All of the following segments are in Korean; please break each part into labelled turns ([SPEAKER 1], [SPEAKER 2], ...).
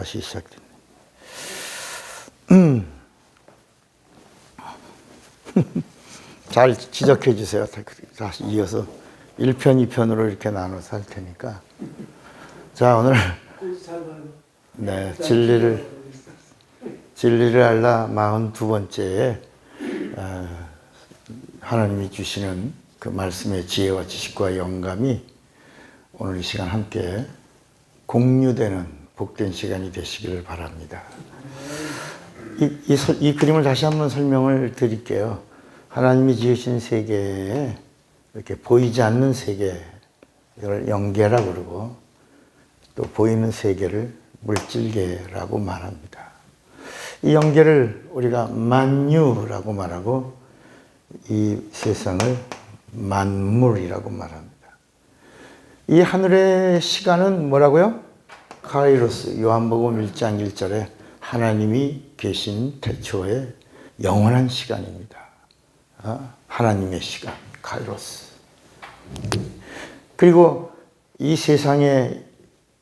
[SPEAKER 1] 다시 시작됐네. 잘 지적해 주세요. 다시 이어서 1편, 2편으로 이렇게 나눠서 할 테니까. 자, 오늘 네, 진리를 알라 42번째에 하나님이 주시는 그 말씀의 지혜와 지식과 영감이 오늘 이 시간 함께 공유되는 복된 시간이 되시기를 바랍니다. 이 그림을 다시 한번 설명을 드릴게요. 하나님이 지으신 세계에 이렇게 보이지 않는 세계, 이걸 영계라고 그러고 또 보이는 세계를 물질계라고 말합니다. 이 영계를 우리가 만유라고 말하고 이 세상을 만물이라고 말합니다. 이 하늘의 시간은 뭐라고요? 카이로스, 요한복음 1장 1절에 하나님이 계신 태초의 영원한 시간입니다. 하나님의 시간, 카이로스. 그리고 이 세상에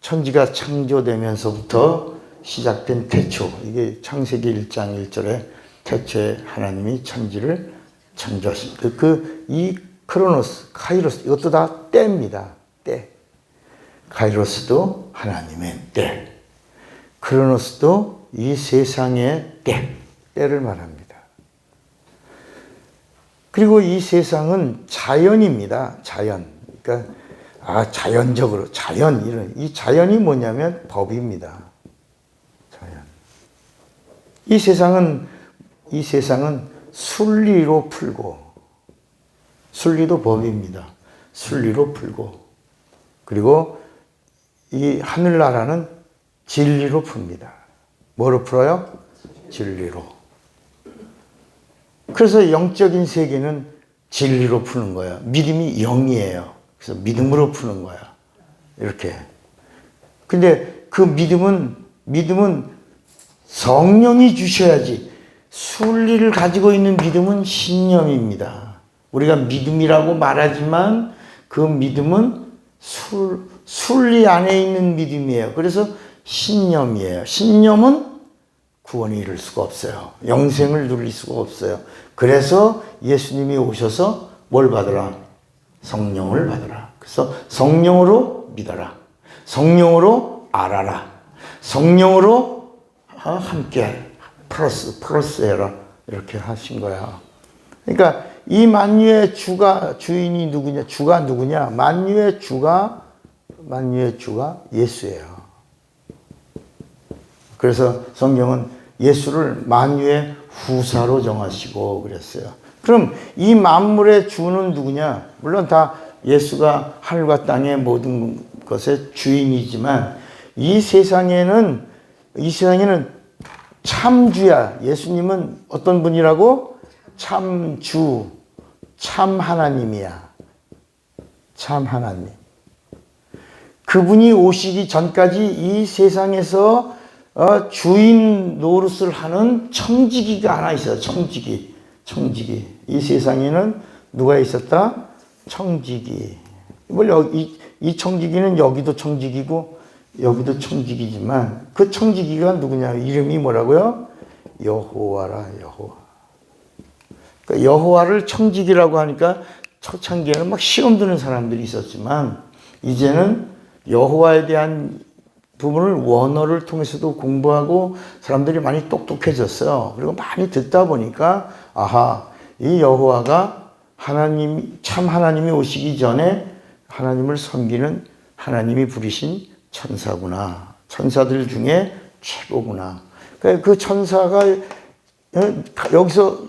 [SPEAKER 1] 천지가 창조되면서부터 시작된 태초, 이게 창세기 1장 1절에 태초에 하나님이 천지를 창조하십니다. 이 크로노스, 카이로스, 이것도 다 때입니다. 때. 카이로스도 하나님의 때. 크로노스도 이 세상의 때를 말합니다. 그리고 이 세상은 자연입니다. 자연. 그러니까 자연적으로 이 자연이 뭐냐면 법입니다. 자연. 이 세상은 순리로 풀고, 순리도 법입니다. 순리로 풀고, 그리고 이 하늘나라는 진리로 풉니다. 뭐로 풀어요? 진리로. 그래서 영적인 세계는 진리로 푸는 거야. 믿음이 영이에요. 그래서 믿음으로 푸는 거야. 이렇게. 근데 그 믿음은 성령이 주셔야지. 순리를 가지고 있는 믿음은 신념입니다. 우리가 믿음이라고 말하지만 그 믿음은 순리 안에 있는 믿음이에요. 그래서 신념이에요. 신념은 구원을 이룰 수가 없어요. 영생을 누릴 수가 없어요. 그래서 예수님이 오셔서 뭘 받으라? 성령을 받으라. 그래서 성령으로 믿어라. 성령으로 알아라. 성령으로 함께 플러스 해라. 이렇게 하신 거야. 그러니까 이 만유의 주인이 누구냐? 주가 누구냐? 만유의 주가 예수예요. 그래서 성경은 예수를 만유의 후사로 정하시고 그랬어요. 그럼 이 만물의 주는 누구냐? 물론 다 예수가 하늘과 땅의 모든 것의 주인이지만 이 세상에는 참주야. 예수님은 어떤 분이라고? 참주, 참 하나님이야. 참 하나님. 그분이 오시기 전까지 이 세상에서 주인 노릇을 하는 청지기가 하나 있어요. 청지기. 이 세상에는 누가 있었다? 청지기. 이 청지기는 여기도 청지기고 여기도 청지기지만 그 청지기가 누구냐? 이름이 뭐라고요? 여호와라, 여호와. 그러니까 여호와를 청지기라고 하니까 초창기에는 막 시험 드는 사람들이 있었지만 이제는 여호와에 대한 부분을 원어를 통해서도 공부하고 사람들이 많이 똑똑해졌어요. 그리고 많이 듣다 보니까 이 여호와가 참 하나님이 오시기 전에 하나님을 섬기는 하나님이 부르신 천사구나. 천사들 중에 최고구나. 그 천사가 여기서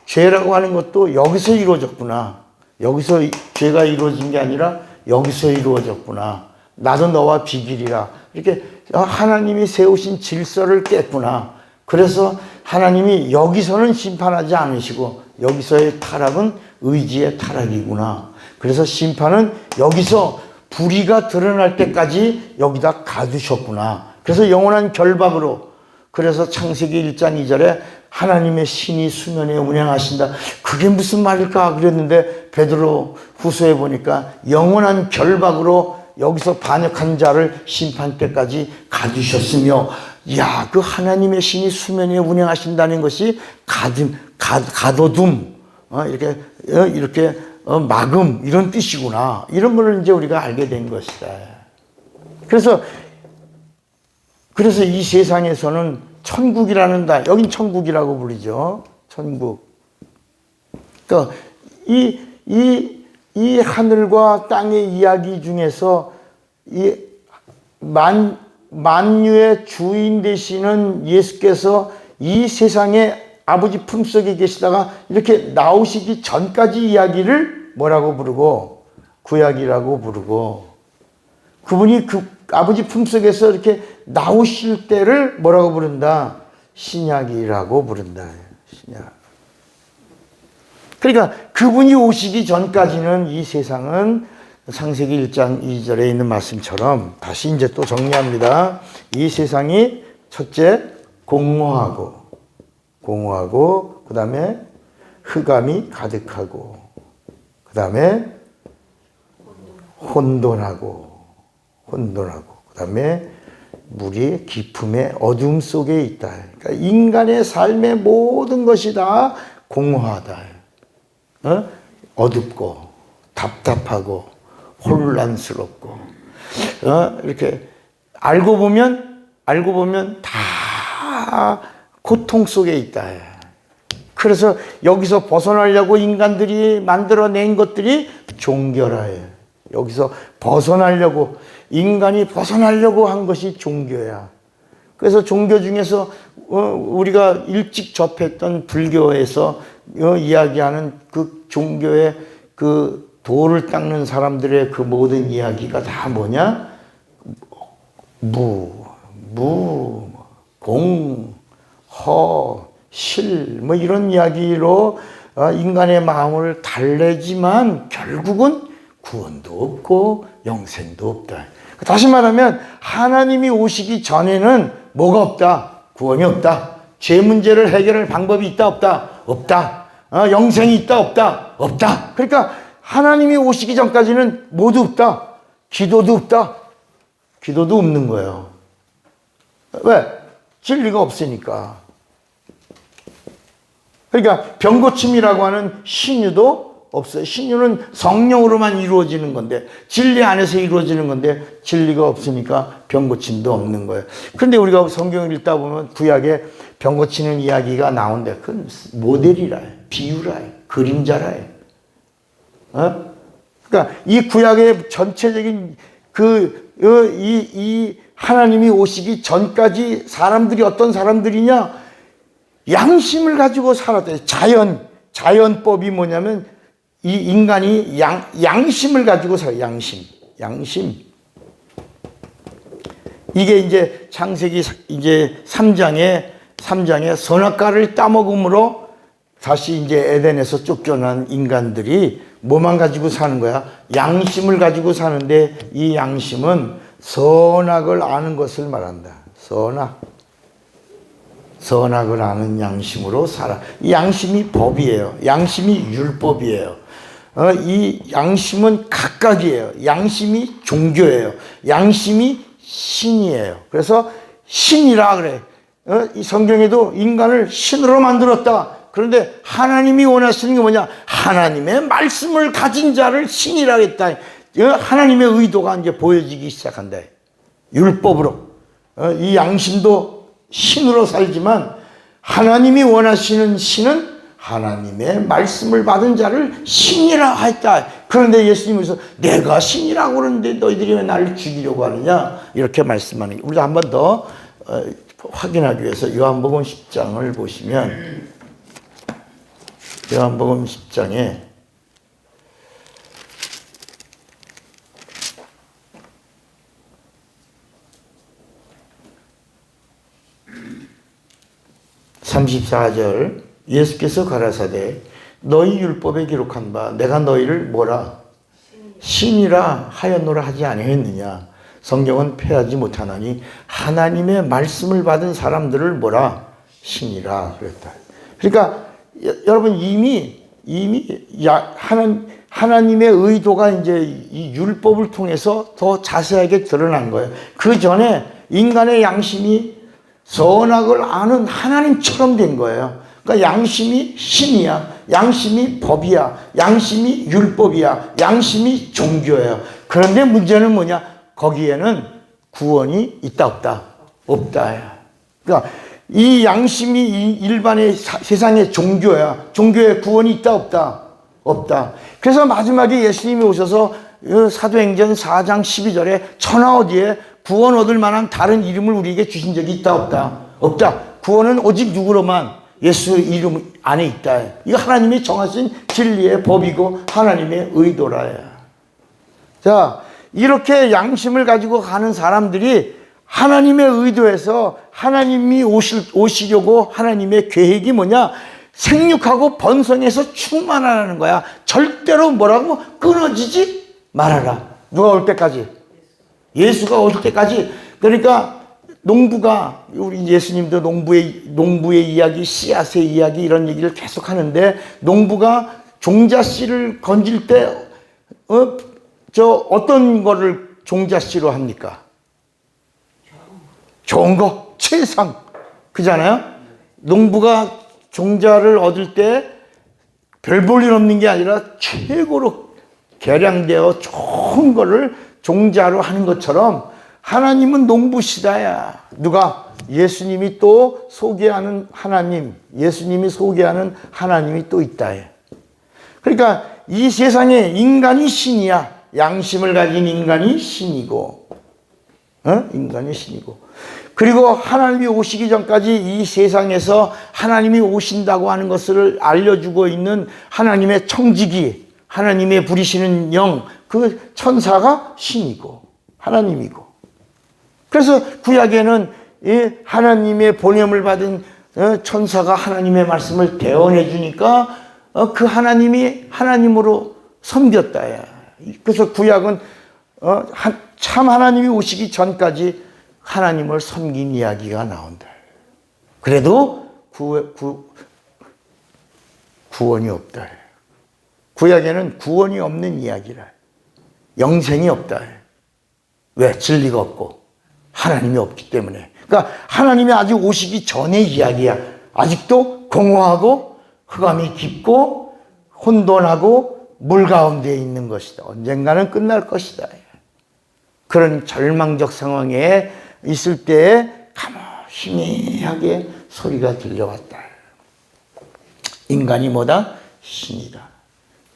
[SPEAKER 1] 죄라고 하는 것도 여기서 이루어졌구나. 여기서 죄가 이루어진 게 아니라 여기서 이루어졌구나. 나도 너와 비길이라. 이렇게 하나님이 세우신 질서를 깼구나. 그래서 하나님이 여기서는 심판하지 않으시고 여기서의 타락은 의지의 타락이구나. 그래서 심판은 여기서 불의가 드러날 때까지 여기다 가두셨구나. 그래서 영원한 결박으로. 그래서 창세기 1장 2절에 하나님의 신이 수면에 운행하신다. 그게 무슨 말일까 그랬는데 베드로 후서에 보니까 영원한 결박으로 여기서 반역한 자를 심판 때까지 가두셨으며, 야, 그 하나님의 신이 수면 위에 운행하신다는 것이 가둬둠, 이렇게 막음, 이런 뜻이구나. 이런 걸 이제 우리가 알게 된 것이다. 그래서 이 세상에서는 천국이라는 여긴 천국이라고 부르죠. 천국. 그러니까 이 하늘과 땅의 이야기 중에서 이 만유의 주인 되시는 예수께서 이 세상에 아버지 품속에 계시다가 이렇게 나오시기 전까지 이야기를 뭐라고 부르고? 구약이라고 부르고, 그분이 그 아버지 품속에서 이렇게 나오실 때를 뭐라고 부른다? 신약이라고 부른다. 신약. 그러니까 그분이 오시기 전까지는 이 세상은 창세기 1장 2절에 있는 말씀처럼, 다시 이제 또 정리합니다. 이 세상이 첫째 공허하고, 그 다음에 흑암이 가득하고, 그 다음에 혼돈하고, 그 다음에 물이 깊음의 어둠 속에 있다. 그러니까 인간의 삶의 모든 것이 다 공허하다. 어둡고 답답하고 혼란스럽고, 이렇게 알고 보면 다 고통 속에 있다. 그래서 여기서 벗어나려고 인간들이 만들어낸 것들이 종교라예요. 여기서 인간이 벗어나려고 한 것이 종교야. 그래서 종교 중에서 우리가 일찍 접했던 불교에서 이야기하는 그 종교의 그 돌을 닦는 사람들의 그 모든 이야기가 다 뭐냐? 공, 허, 실, 뭐 이런 이야기로 인간의 마음을 달래지만 결국은 구원도 없고 영생도 없다. 다시 말하면 하나님이 오시기 전에는 뭐가 없다? 구원이 없다. 죄 문제를 해결할 방법이 있다? 없다? 없다. 영생이 있다? 없다? 없다. 그러니까 하나님이 오시기 전까지는 모두 없다. 기도도 없다. 기도도 없는 거예요. 왜? 진리가 없으니까. 그러니까 병고침이라고 하는 신유도 없어요. 신유는 성령으로만 이루어지는 건데, 진리 안에서 이루어지는 건데, 진리가 없으니까 병고침도 없는 거예요. 그런데 우리가 성경을 읽다 보면 구약에 병고치는 이야기가 나오는데, 그건 모델이라 해, 비유라 해, 그림자라 해. 그러니까 이 구약의 전체적인 이 하나님이 오시기 전까지 사람들이 어떤 사람들이냐? 양심을 가지고 살았다. 자연법이 뭐냐면 이 인간이 양심을 가지고 살아요. 양심. 이게 이제 창세기 이제 3장에 선악과를 따먹음으로 다시 이제 에덴에서 쫓겨난 인간들이 뭐만 가지고 사는 거야? 양심을 가지고 사는데, 이 양심은 선악을 아는 것을 말한다. 선악을 아는 양심으로 살아. 이 양심이 법이에요. 양심이 율법이에요. 이 양심은 각각이에요. 양심이 종교예요. 양심이 신이에요. 그래서 신이라 그래. 이 성경에도 인간을 신으로 만들었다. 그런데 하나님이 원하시는 게 뭐냐? 하나님의 말씀을 가진 자를 신이라 했다. 하나님의 의도가 이제 보여지기 시작한다. 율법으로. 이 양심도 신으로 살지만 하나님이 원하시는 신은 하나님의 말씀을 받은 자를 신이라 했다. 그런데 예수님께서 내가 신이라고 그러는데 너희들이 왜 나를 죽이려고 하느냐? 이렇게 말씀하는 게, 우리가 한 번 더 확인하기 위해서 요한복음 10장을 보시면, 요한복음 10장에 34절, 예수께서 가라사대 너희 율법에 기록한 바 내가 너희를 뭐라? 신이라 하였노라 하지 아니했느냐? 성경은 패하지 못하나니 하나님의 말씀을 받은 사람들을 뭐라? 신이라 그랬다. 그러니까 여러분 이미 하나님의 의도가 이제 이 율법을 통해서 더 자세하게 드러난 거예요. 그 전에 인간의 양심이 선악을 아는 하나님처럼 된 거예요. 그러니까 양심이 신이야. 양심이 법이야. 양심이 율법이야. 양심이 종교예요. 그런데 문제는 뭐냐? 거기에는 구원이 있다 없다? 없다. 그러니까 이 양심이 일반의 세상의 종교야. 종교에 구원이 있다 없다? 없다. 그래서 마지막에 예수님이 오셔서 사도행전 4장 12절에 천하 어디에 구원 얻을 만한 다른 이름을 우리에게 주신 적이 있다 없다? 없다. 구원은 오직 누구로만? 예수 이름 안에 있다. 이거 하나님이 정하신 진리의 법이고 하나님의 의도라. 자, 이렇게 양심을 가지고 가는 사람들이 하나님의 의도에서 하나님이 오시려고 하나님의 계획이 뭐냐? 생육하고 번성해서 충만하라는 거야. 절대로 뭐라고? 끊어지지 말아라. 누가 올 때까지? 예수가 올 때까지. 그러니까 농부가, 우리 예수님도 농부의 이야기, 씨앗의 이야기 이런 얘기를 계속 하는데, 농부가 종자씨를 건질 때 어떤 거를 종자씨로 합니까? 좋은 거, 최상. 그잖아요? 농부가 종자를 얻을 때 별 볼 일 없는 게 아니라 최고로 개량되어 좋은 거를 종자로 하는 것처럼 하나님은 농부시다야. 누가? 예수님이 또 소개하는 하나님, 예수님이 소개하는 하나님이 또 있다. 그러니까 이 세상에 인간이 신이야. 양심을 가진 인간이 신이고, 인간이 신이고. 그리고 하나님이 오시기 전까지 이 세상에서 하나님이 오신다고 하는 것을 알려주고 있는 하나님의 청지기, 하나님의 부리시는 영, 그 천사가 신이고 하나님이고. 그래서 구약에는 이 하나님의 보냄을 받은 천사가 하나님의 말씀을 대언해 주니까 그 하나님이 하나님으로 섬겼다. 그래서 구약은 참 하나님이 오시기 전까지 하나님을 섬긴 이야기가 나온다. 그래도 구원이 없다. 구약에는 구원이 없는 이야기라. 영생이 없다. 왜? 진리가 없고 하나님이 없기 때문에. 그러니까 하나님이 아직 오시기 전의 이야기야. 아직도 공허하고 흑암이 깊고 혼돈하고 물 가운데 있는 것이다. 언젠가는 끝날 것이다. 그런 절망적 상황에 있을 때에 희미하게 소리가 들려왔다. 인간이 뭐다? 신이다.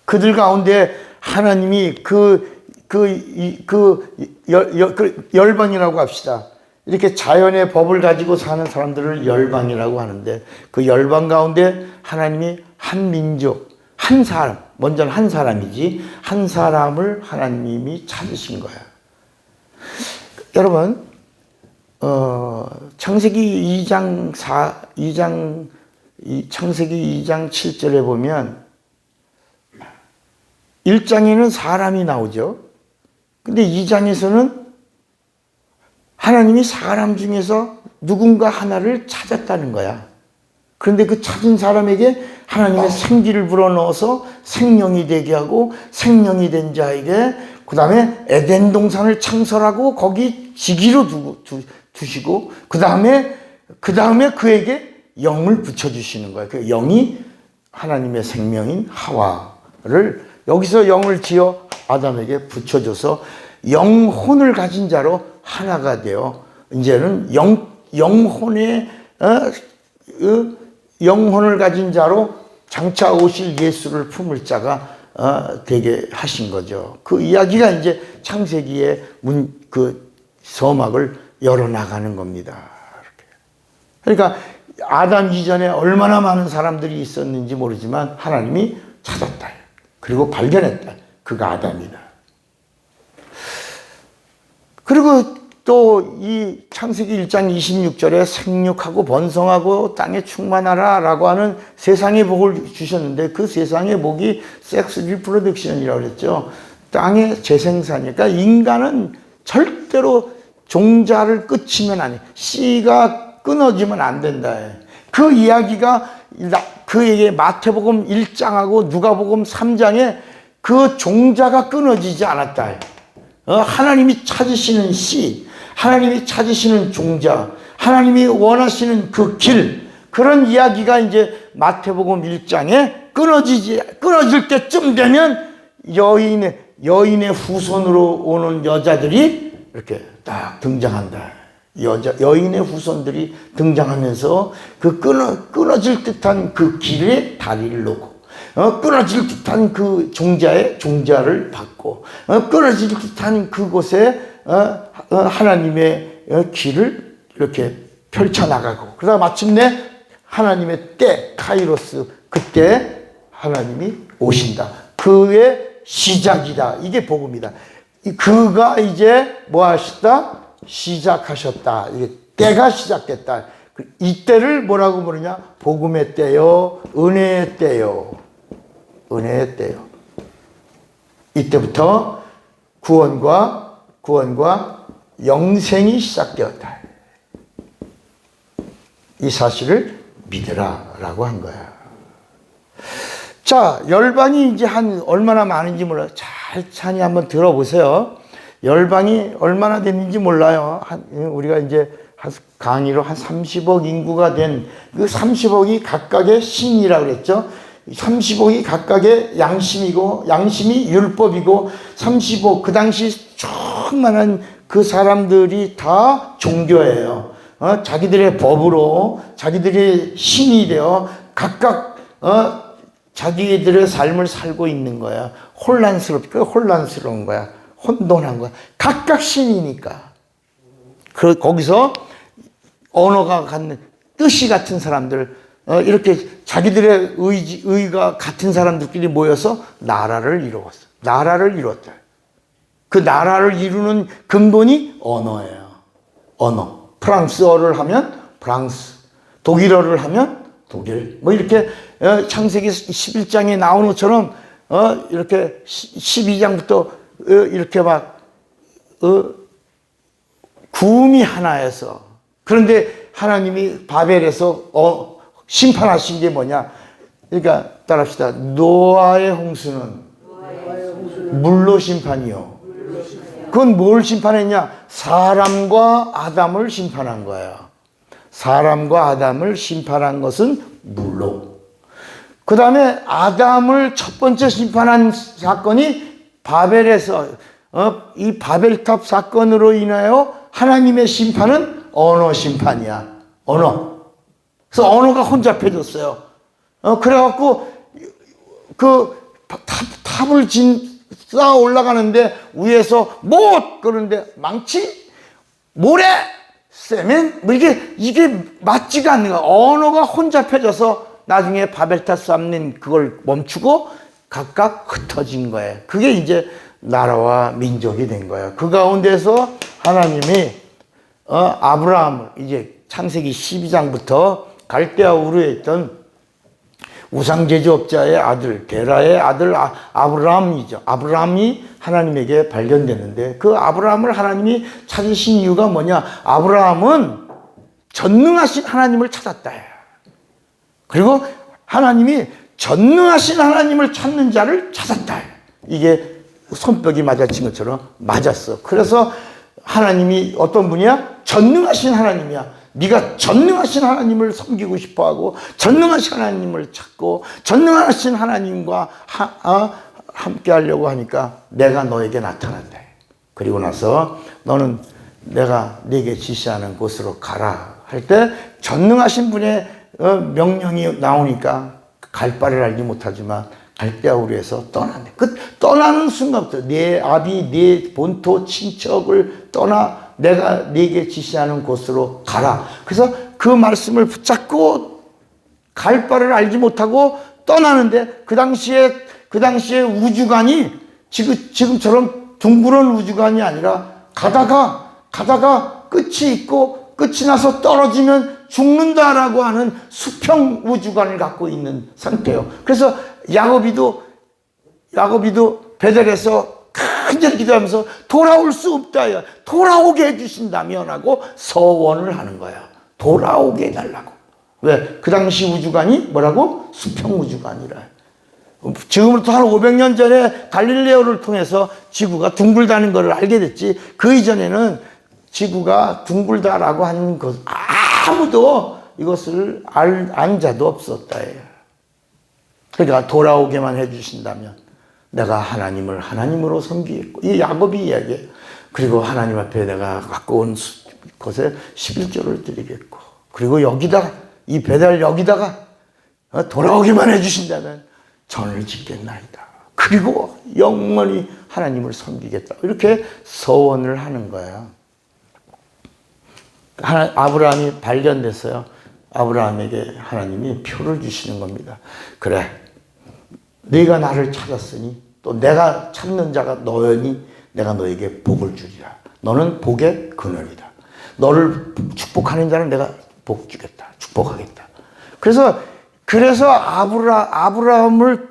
[SPEAKER 1] 그들 가운데 하나님이 열방이라고 합시다. 이렇게 자연의 법을 가지고 사는 사람들을 열방이라고 하는데, 그 열방 가운데 하나님이 한 민족, 한 사람, 먼저는 한 사람이지, 한 사람을 하나님이 찾으신 거야. 여러분, 창세기 2장 7절에 보면 1장에는 사람이 나오죠. 근데 2장에서는 하나님이 사람 중에서 누군가 하나를 찾았다는 거야. 그런데 그 찾은 사람에게 하나님의 생기를 불어넣어서 생명이 되게 하고, 생명이 된 자에게 그 다음에 에덴 동산을 창설하고 거기 지기로 두시고, 그 다음에 그에게 영을 붙여주시는 거예요. 그 영이 하나님의 생명인 하와를 여기서 영을 지어 아담에게 붙여줘서 영혼을 가진 자로 하나가 되어 이제는 영혼을 가진 자로 장차 오실 예수를 품을 자가 되게 하신 거죠. 그 이야기가 이제 창세기의 그 서막을 열어나가는 겁니다. 이렇게. 그러니까 아담 이전에 얼마나 많은 사람들이 있었는지 모르지만 하나님이 찾았다. 그리고 발견했다. 그가 아담이다. 그리고 또 이 창세기 1장 26절에 생육하고 번성하고 땅에 충만하라 라고 하는 세상의 복을 주셨는데, 그 세상의 복이 섹스 리프로덕션이라고 그랬죠. 땅의 재생산이니까 인간은 절대로 종자를 끝이면 안 돼. 씨가 끊어지면 안 된다. 그 이야기가 그에게 마태복음 1장하고 누가복음 3장에 그 종자가 끊어지지 않았다. 하나님이 찾으시는 씨, 하나님이 찾으시는 종자, 하나님이 원하시는 그 길, 그런 이야기가 이제 마태복음 1장에 끊어질 때쯤 되면 여인의 후손으로 오는 여자들이 이렇게 딱 등장한다. 여인의 후손들이 등장하면서 그 끊어질 듯한 그 길에 다리를 놓고, 끊어질 듯한 그 종자를 받고, 끊어질 듯한 그곳에 하나님의 길을 이렇게 펼쳐나가고, 그러다 마침내 하나님의 때, 카이로스, 그때 하나님이 오신다. 그의 시작이다. 이게 복음이다. 그가 이제 뭐 하시다? 시작하셨다. 이게 때가 시작됐다. 이 때를 뭐라고 부르냐? 복음의 때요, 은혜의 때요. 은혜의 때요. 이때부터 구원과 영생이 시작되었다. 이 사실을 믿으라라고 한 거야. 자, 열방이 이제 한 얼마나 많은지 몰라요. 찬히 한번 들어보세요. 열방이 얼마나 됐는지 몰라요. 우리가 이제 강의로 한 30억 인구가 된 그 30억이 각각의 신이라고 그랬죠. 30억이 각각의 양심이 율법이고, 30억, 그 당시 충만한 그 사람들이 다 종교예요. 자기들의 법으로, 자기들의 신이 되어 각각, 자기들의 삶을 살고 있는 거야. 혼란스러운 거야. 혼돈한 거야. 각각 신이니까. 거기서 언어가 같은, 뜻이 같은 사람들, 이렇게 자기들의 의가 같은 사람들끼리 모여서 나라를 이루었어. 나라를 이뤘다. 그 나라를 이루는 근본이 언어예요. 언어. 프랑스어를 하면 프랑스, 독일어를 하면 독일. 뭐 이렇게 창세기 11장에 나오는 것처럼 이렇게 12장부터 이렇게 막 구음이 하나여서. 그런데 하나님이 바벨에서 심판하신 게 뭐냐? 그러니까 따라합시다. 노아의 홍수는 물로 심판이요. 그건 뭘 심판했냐? 사람과 아담을 심판한 거예요. 사람과 아담을 심판한 것은 물로. 그 다음에 아담을 첫 번째 심판한 사건이 바벨에서, 이 바벨탑 사건으로 인하여 하나님의 심판은 언어 심판이야. 언어. 그래서 언어가 혼잡해졌어요. 그래갖고 그 탑을 쌓아 올라가는데 위에서 못! 그러는데 망치? 모래? 세멘? 뭐 이게 맞지가 않는 거야. 언어가 혼잡해져서 나중에 바벨탑 쌓는 그걸 멈추고 각각 흩어진 거예요. 그게 이제 나라와 민족이 된 거예요. 그 가운데서 하나님이 아브라함을 이제 창세기 12장부터 갈대아 우르에 있던 우상 제조업자의 아들, 게라의 아들 아브라함이죠. 아브라함이 하나님에게 발견되는데, 그 아브라함을 하나님이 찾으신 이유가 뭐냐? 아브라함은 전능하신 하나님을 찾았다. 그리고 하나님이 전능하신 하나님을 찾는 자를 찾았다. 이게 손뼉이 맞아친 것처럼 맞았어. 그래서 하나님이 어떤 분이야? 전능하신 하나님이야. 네가 전능하신 하나님을 섬기고 싶어하고, 전능하신 하나님을 찾고, 전능하신 하나님과 함께 하려고 하니까 내가 너에게 나타난다. 그리고 나서 너는 내가 네게 지시하는 곳으로 가라 할 때 전능하신 분의 명령이 나오니까 갈 바를 알지 못하지만 갈대아 우르에서 떠난대. 그 떠나는 순간부터 네 아비, 네 본토, 친척을 떠나 내가 네게 지시하는 곳으로 가라. 그래서 그 말씀을 붙잡고 갈 바를 알지 못하고 떠나는데, 그 당시에 우주관이 지금처럼 둥그런 우주관이 아니라 가다가 끝이 있고 끝이 나서 떨어지면 죽는다라고 하는 수평 우주관을 갖고 있는 상태예요. 그래서 야곱이도 베델에서 간절히 기도하면서 돌아올 수 없다. 돌아오게 해주신다면 하고 서원을 하는 거야. 돌아오게 해달라고. 왜? 그 당시 우주관이 뭐라고? 수평 우주관이라. 지금부터 한 500년 전에 갈릴레오를 통해서 지구가 둥글다는 것을 알게 됐지, 그 이전에는 지구가 둥글다라고 하는 것 아무도 이것을 안 자도 없었다. 그러니까 돌아오게만 해주신다면 내가 하나님을 하나님으로 섬기겠고, 이 야곱이 이야기해요. 그리고 하나님 앞에 내가 갖고 온 것에 11조를 드리겠고, 그리고 여기다가 이 배달 여기다가 돌아오기만 해주신다면 전을 짓겠나이다. 그리고 영원히 하나님을 섬기겠다. 이렇게 서원을 하는 거예요. 아브라함이 발견됐어요. 아브라함에게 하나님이 표를 주시는 겁니다. 그래, 네가 나를 찾았으니 또 내가 찾는 자가 너였니 내가 너에게 복을 주리라. 너는 복의 근원이다. 너를 축복하는 자는 내가 복 주겠다. 축복하겠다. 그래서 아브라함을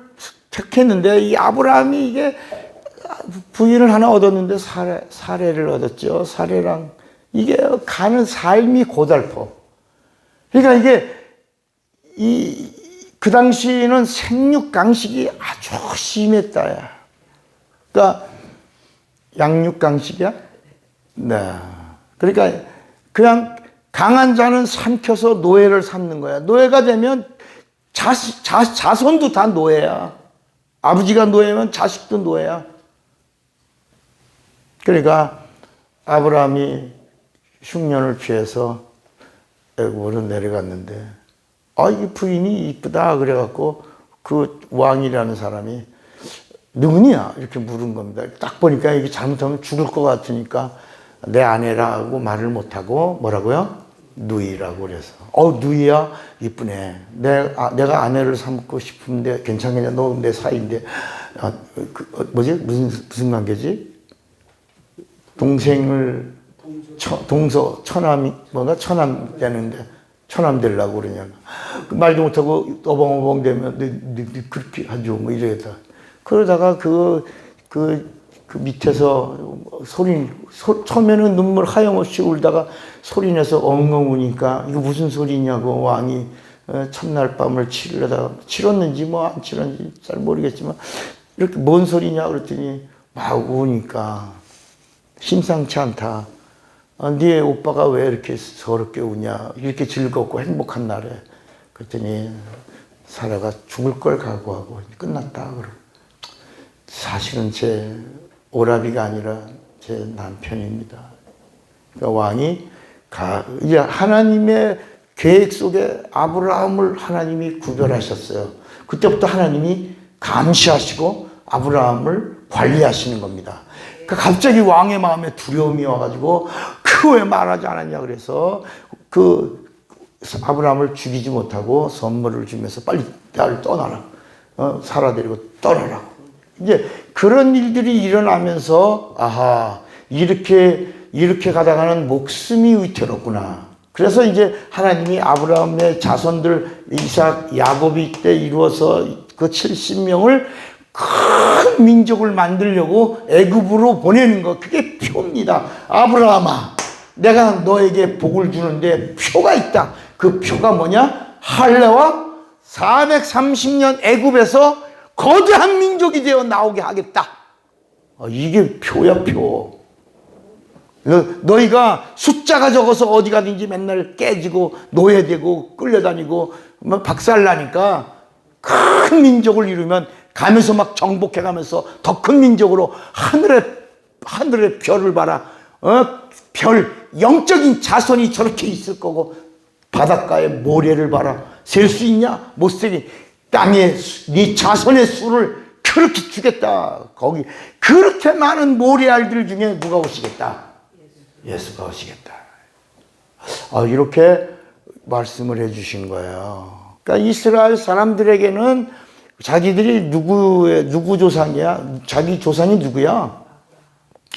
[SPEAKER 1] 택했는데, 이 아브라함이 이게 부인을 하나 얻었는데 사례를 얻었죠. 사례랑 이게 가는 삶이 고달퍼. 그러니까 이게 그 당시에는 생육 강식이 아주 심했다야. 그러니까 양육 강식이야. 네. 그러니까 그냥 강한 자는 삼켜서 노예를 삼는 거야. 노예가 되면 자손도 다 노예야. 아버지가 노예면 자식도 노예야. 그러니까 아브라함이 흉년을 피해서 애굽으로 내려갔는데, 이 부인이 이쁘다 그래갖고 그 왕이라는 사람이 누구냐 이렇게 물은 겁니다. 딱 보니까 이게 잘못하면 죽을 것 같으니까 내 아내라고 말을 못하고 뭐라고요? 누이라고 그래서, 누이야? 이쁘네. 내가 아내를 삼고 싶은데 괜찮겠냐? 너 내 사이인데. 뭐지? 무슨 관계지? 동생을 처남 되는데 처남 되려고 그러냐고. 말도 못하고 어벙어벙 되면 너 그렇게 하죠. 뭐 이러겠다. 그러다가 그 밑에서 처음에는 눈물 하염없이 울다가 소리내서 엉엉 우니까 이거 무슨 소리냐고 왕이 첫날 밤을 치렀는지 뭐 안 치렀는지 잘 모르겠지만 이렇게 뭔 소리냐 그랬더니 막 우니까 심상치 않다. 네 오빠가 왜 이렇게 서럽게 우냐, 이렇게 즐겁고 행복한 날에. 그랬더니 사라가 죽을 걸 각오하고 끝났다. 사실은 제 오라비가 아니라 제 남편입니다. 그러니까 왕이 이제 하나님의 계획 속에 아브라함을 하나님이 구별하셨어요. 그때부터 하나님이 감시하시고 아브라함을 관리하시는 겁니다. 그러니까 갑자기 왕의 마음에 두려움이 와가지고 그 왜 말하지 않았냐 그래서 아브라함을 죽이지 못하고 선물을 주면서 빨리 나를 떠나라. 사라 데리고 떠나라. 이제 그런 일들이 일어나면서 이렇게 가다가는 목숨이 위태롭구나. 그래서 이제 하나님이 아브라함의 자손들 이삭, 야곱이 때 이루어서 그 70명을 큰 민족을 만들려고 애굽으로 보내는 거, 그게 표입니다. 아브라함아, 내가 너에게 복을 주는데 표가 있다. 그 표가 뭐냐? 할례와 430년 애굽에서 거대한 민족이 되어 나오게 하겠다. 이게 표야, 표. 너희가 숫자가 적어서 어디 가든지 맨날 깨지고 노예되고 끌려다니고 박살나니까 큰 민족을 이루면 가면서 막 정복해가면서 더 큰 민족으로 하늘의 별을 봐라. 별, 영적인 자손이 저렇게 있을 거고, 바닷가의 모래를 봐라. 셀 수 있냐? 못 세게. 땅에 네 자손의 수를 그렇게 주겠다. 거기 그렇게 많은 모래알들 중에 누가 오시겠다? 예수가 오시겠다. 이렇게 말씀을 해주신 거예요. 그러니까 이스라엘 사람들에게는 자기들이 누구 조상이야? 자기 조상이 누구야?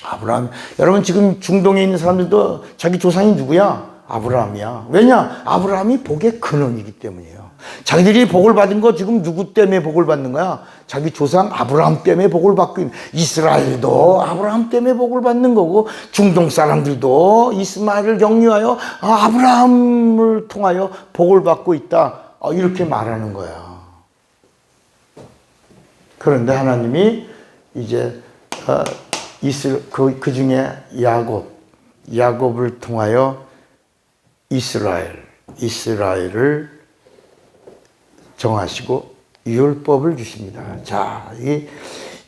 [SPEAKER 1] 아브라함. 여러분 지금 중동에 있는 사람들도 자기 조상이 누구야? 아브라함이야. 왜냐? 아브라함이 복의 근원이기 때문이에요. 자기들이 복을 받은 거 지금 누구 때문에 복을 받는 거야? 자기 조상 아브라함 때문에 복을 받고 있는. 이스라엘도 아브라함 때문에 복을 받는 거고, 중동 사람들도 이스마엘을 경유하여 아브라함을 통하여 복을 받고 있다. 이렇게 말하는 거야. 그런데 하나님이 이제 그 중에 야곱을 통하여 이스라엘을 정하시고 율법을 주십니다. 자,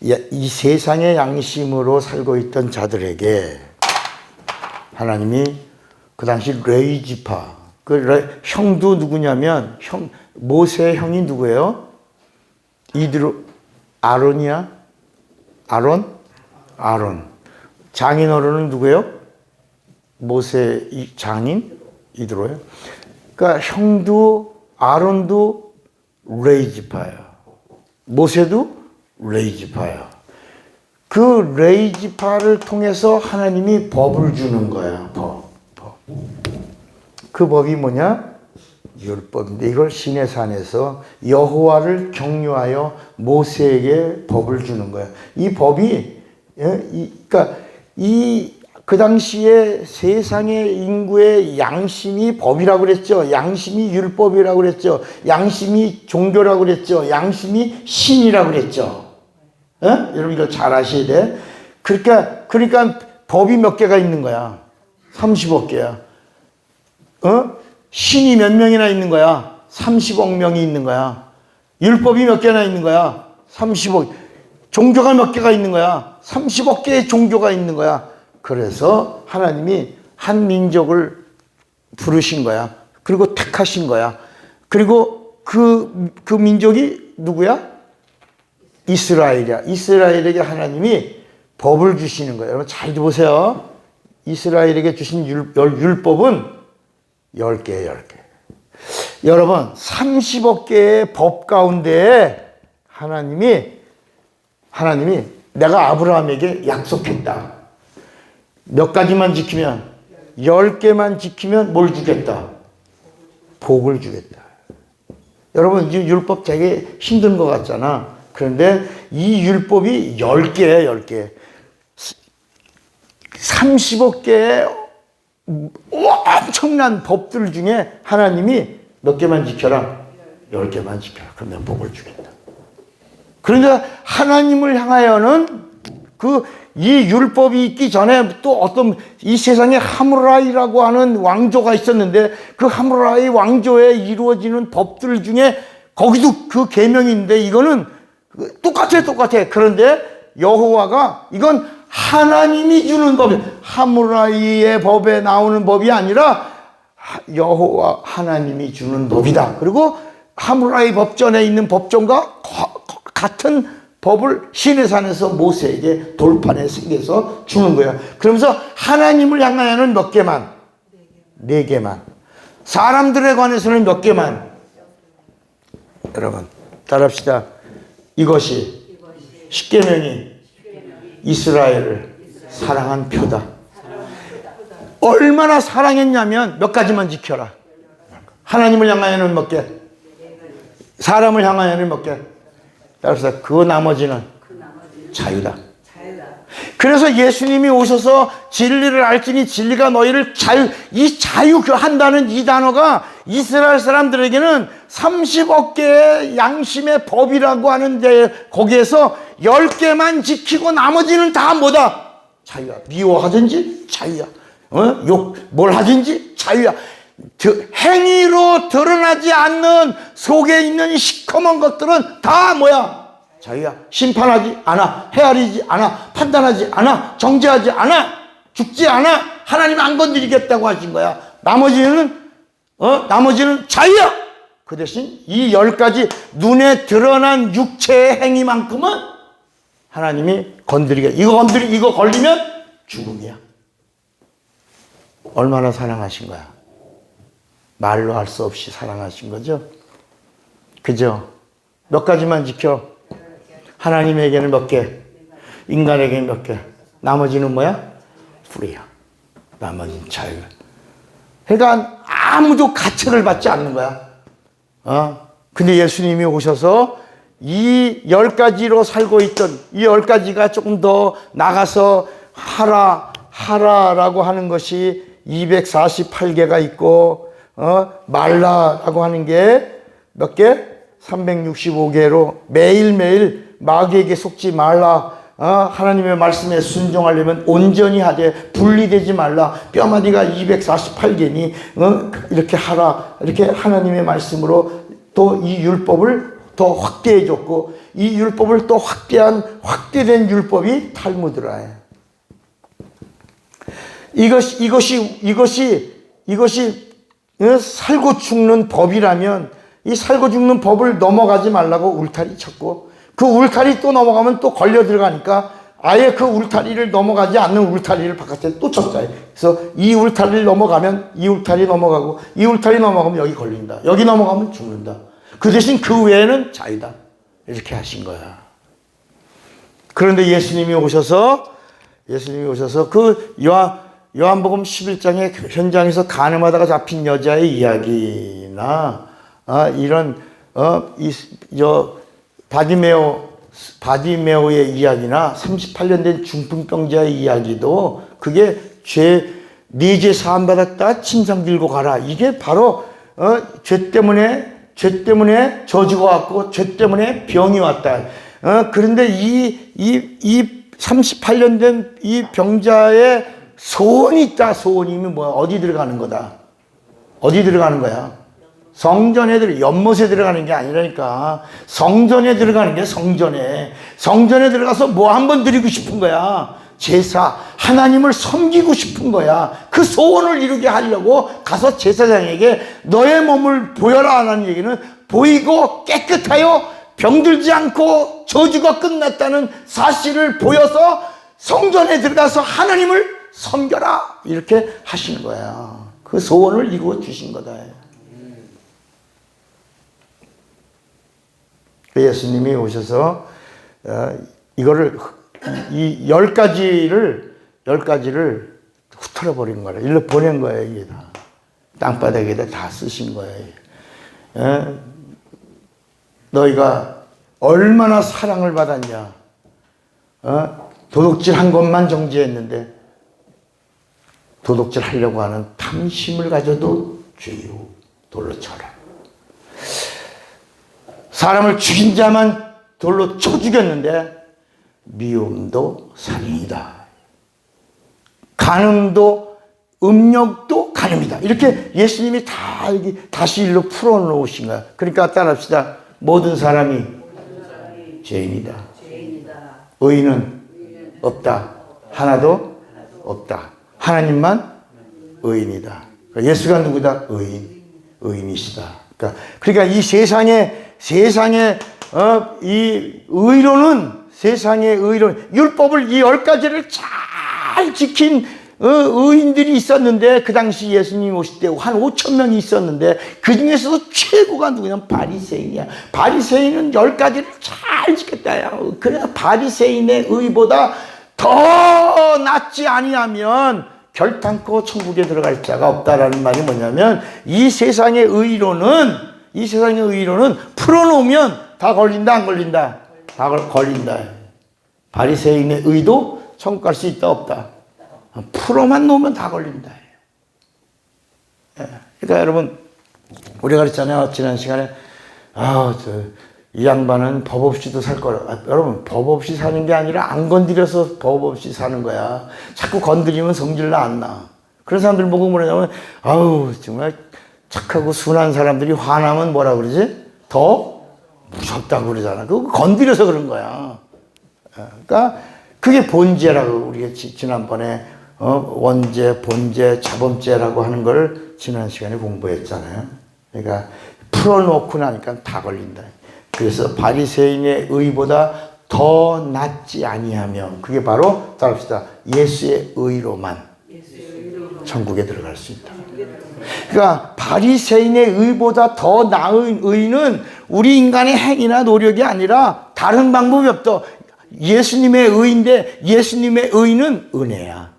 [SPEAKER 1] 이 세상의 양심으로 살고 있던 자들에게 하나님이 그 당시 레위지파, 형도 누구냐면 모세의 형이 누구예요? 아론이야? 아론. 장인어른은 누구예요? 모세 장인 이드로예요. 그러니까 형도 아론도 레위지파예요. 모세도 레위지파예요. 그 레위지파를 통해서 하나님이 법을 주는 거야. 법. 그 법이 뭐냐? 율법인데 이걸 시내산에서 여호와를 경유하여 모세에게 법을 주는 거야. 이 법이 그러니까 그 당시에 세상의 인구의 양심이 법이라고 그랬죠. 양심이 율법이라고 그랬죠. 양심이 종교라고 그랬죠. 양심이 신이라고 그랬죠. 여러분 이거 잘 아셔야 돼. 그러니까 법이 몇 개가 있는 거야? 30억 개야. 신이 몇 명이나 있는 거야? 30억 명이 있는 거야. 율법이 몇 개나 있는 거야? 30억. 종교가 몇 개가 있는 거야? 30억 개의 종교가 있는 거야. 그래서 하나님이 한 민족을 부르신 거야. 그리고 택하신 거야. 그리고 그 민족이 누구야? 이스라엘이야. 이스라엘에게 하나님이 법을 주시는 거예요. 여러분 잘 보세요. 이스라엘에게 주신 율법은 10개. 여러분 30억 개의 법 가운데 하나님이 내가 아브라함에게 약속했다. 몇 가지만 지키면 10개만 지키면 뭘 주겠다? 복을 주겠다. 여러분 이 율법 되게 힘든 것 같잖아. 그런데 이 율법이 10개예요. 10개. 30억 개의 엄청난 법들 중에 하나님이 몇 개만 지켜라? 10개만 지켜라. 그러면 복을 주겠다. 그러니까 하나님을 향하여는 이 율법이 있기 전에 또 어떤 이 세상에 하므라이라고 하는 왕조가 있었는데 그 하므라이 왕조에 이루어지는 법들 중에 거기도 그 계명이 있는데 이거는 똑같아. 그런데 여호와가 이건 하나님이 주는 법이에요. 하므라이의 법에 나오는 법이 아니라 여호와 하나님이 주는 법이다. 그리고 하므라이 법전에 있는 법전과 같은 법을 시내산에서 모세에게 돌판에 새겨서 주는 거예요. 그러면서 하나님을 향하여는 몇 개만? 4개만. 사람들에 관해서는 몇 개만? 여러분 따라합시다. 이것이 십계명이 이스라엘을 사랑한 표다. 얼마나 사랑했냐면 몇 가지만 지켜라. 하나님을 향하여는 몇 개? 사람을 향하여는 몇 개? 따라서 그 나머지는 자유다. 그래서 예수님이 오셔서 진리를 알지니 진리가 너희를 이 자유 한다는 이 단어가 이스라엘 사람들에게는 30억 개의 양심의 법이라고 하는데 거기에서 10개만 지키고 나머지는 다 뭐다? 자유야. 미워하든지 자유야. 뭘 하든지 자유야. 행위로 드러나지 않는 속에 있는 시커먼 것들은 다 뭐야? 자유야. 심판하지 않아. 헤아리지 않아. 판단하지 않아. 정죄하지 않아. 죽지 않아. 하나님 안 건드리겠다고 하신 거야. 나머지는 자유야. 그 대신 이 10가지 눈에 드러난 육체의 행위만큼은 하나님이 이거 걸리면 죽음이야. 얼마나 사랑하신 거야. 말로 할 수 없이 사랑하신 거죠. 그죠? 몇 가지만 지켜. 하나님에게는 몇 개, 인간에게는 몇 개. 나머지는 뭐야? 프리야. 나머지는 자유. 그러니까 아무도 가책을 받지 않는 거야. 근데 예수님이 오셔서 이 10가지로 살고 있던 이 10가지가 조금 더 나가서 하라라고 하는 것이 248개가 있고 말라라고 하는 게 몇 개? 365개로 매일매일 마귀에게 속지 말라. 하나님의 말씀에 순종하려면 온전히 하되 분리되지 말라. 뼈마디가 248개니 이렇게 하라. 이렇게 하나님의 말씀으로 또 이 율법을 더 확대해 줬고, 이 율법을 또 확대된 율법이 탈무드라예요. 이것이 살고 죽는 법이라면 이 살고 죽는 법을 넘어가지 말라고 울타리 쳤고, 그 울타리 또 넘어가면 또 걸려 들어가니까 아예 그 울타리를 넘어가지 않는 울타리를 바깥에 또 쳤어요. 그래서 이 울타리를 넘어가면 이 울타리 넘어가고, 이 울타리 넘어가면 여기 걸린다. 여기 넘어가면 죽는다. 그 대신 그 외에는 자유다. 이렇게 하신 거야. 그런데 예수님이 오셔서 그 요한복음 11장의 현장에서 간음하다가 잡힌 여자의 이야기나 이런 바디메오의 이야기나 38년 된 중풍병자의 이야기도 그게 네 죄 사함 받았다 침상 들고 가라. 이게 바로 죄 때문에 저주가 왔고 죄 때문에 병이 왔다. 그런데 이 38년 된 이 병자의 소원이 있다. 소원이 뭐야? 어디 들어가는 거다? 어디 들어가는 거야? 성전에 연못에 들어가는 게 아니라니까. 성전에 들어가는 게 성전에 들어가서 뭐 한번 드리고 싶은 거야. 제사, 하나님을 섬기고 싶은 거야. 그 소원을 이루게 하려고 가서 제사장에게 너의 몸을 보여라 하는 얘기는 보이고 깨끗하여 병들지 않고 저주가 끝났다는 사실을 보여서 성전에 들어가서 하나님을 섬겨라 이렇게 하시는 거야. 그 소원을 이루어 주신 거다. 예수님이 오셔서 이거를 이 10가지를 흩어져 버린 거라. 일로 보낸 거예요. 이게 다 땅바닥에다 다 쓰신 거예요. 너희가 얼마나 사랑을 받았냐. 도둑질 한 것만 정죄했는데 도둑질 하려고 하는 탐심을 가져도 죄요 돌로 쳐라. 사람을 죽인 자만 돌로 쳐 죽였는데 미움도 살인이다. 간음도 음욕도 간음이다. 이렇게 예수님이 다 다시 일로 풀어놓으신 거야. 그러니까 따라합시다. 모든 사람이 죄인이다. 의인은 없다. 하나도 없다. 하나님만 의인이다. 그러니까 예수가 누구다? 의인이시다. 그러니까 이 세상에 이 세상의 의로는 율법을 이 10가지를 잘 지킨 의인들이 있었는데, 그 당시 예수님 오실 때 한 5,000명이 있었는데 그 중에서도 최고가 누구냐면 바리새인이야. 바리새인은 10가지를 잘 지켰다. 그래야 바리새인의 의보다 더 낫지 아니하면 결단코 천국에 들어갈 자가 없다라는 말이 뭐냐면, 이 세상의 의로는 풀어놓으면 다 걸린다 안 걸린다? 다 걸린다. 바리새인의 의도 천국 갈 수 있다 없다? 풀어만 놓으면 다 걸린다. 그러니까 여러분, 우리가 그랬잖아요. 지난 시간에 이 양반은 법 없이도 살 거라. 여러분, 법 없이 사는 게 아니라 안 건드려서 법 없이 사는 거야. 자꾸 건드리면 성질나 안 나. 그런 사람들 보고 뭐냐면 정말 착하고 순한 사람들이 화나면 뭐라 그러지? 더 무섭다고 그러잖아. 그거 건드려서 그런 거야. 그러니까 그게 본죄라고 우리가 지난번에 원죄, 본죄, 자범죄라고 하는 걸 지난 시간에 공부했잖아요. 그러니까 풀어놓고 나니까 다 걸린다. 그래서 바리새인의 의보다 더 낫지 아니하면, 그게 바로 따라합시다. 예수의 의로만 천국에 들어갈 수 있다. 그러니까 바리새인의 의보다 더 나은 의는 우리 인간의 행위나 노력이 아니라 다른 방법이 없다. 예수님의 의인데 예수님의 의는 은혜야.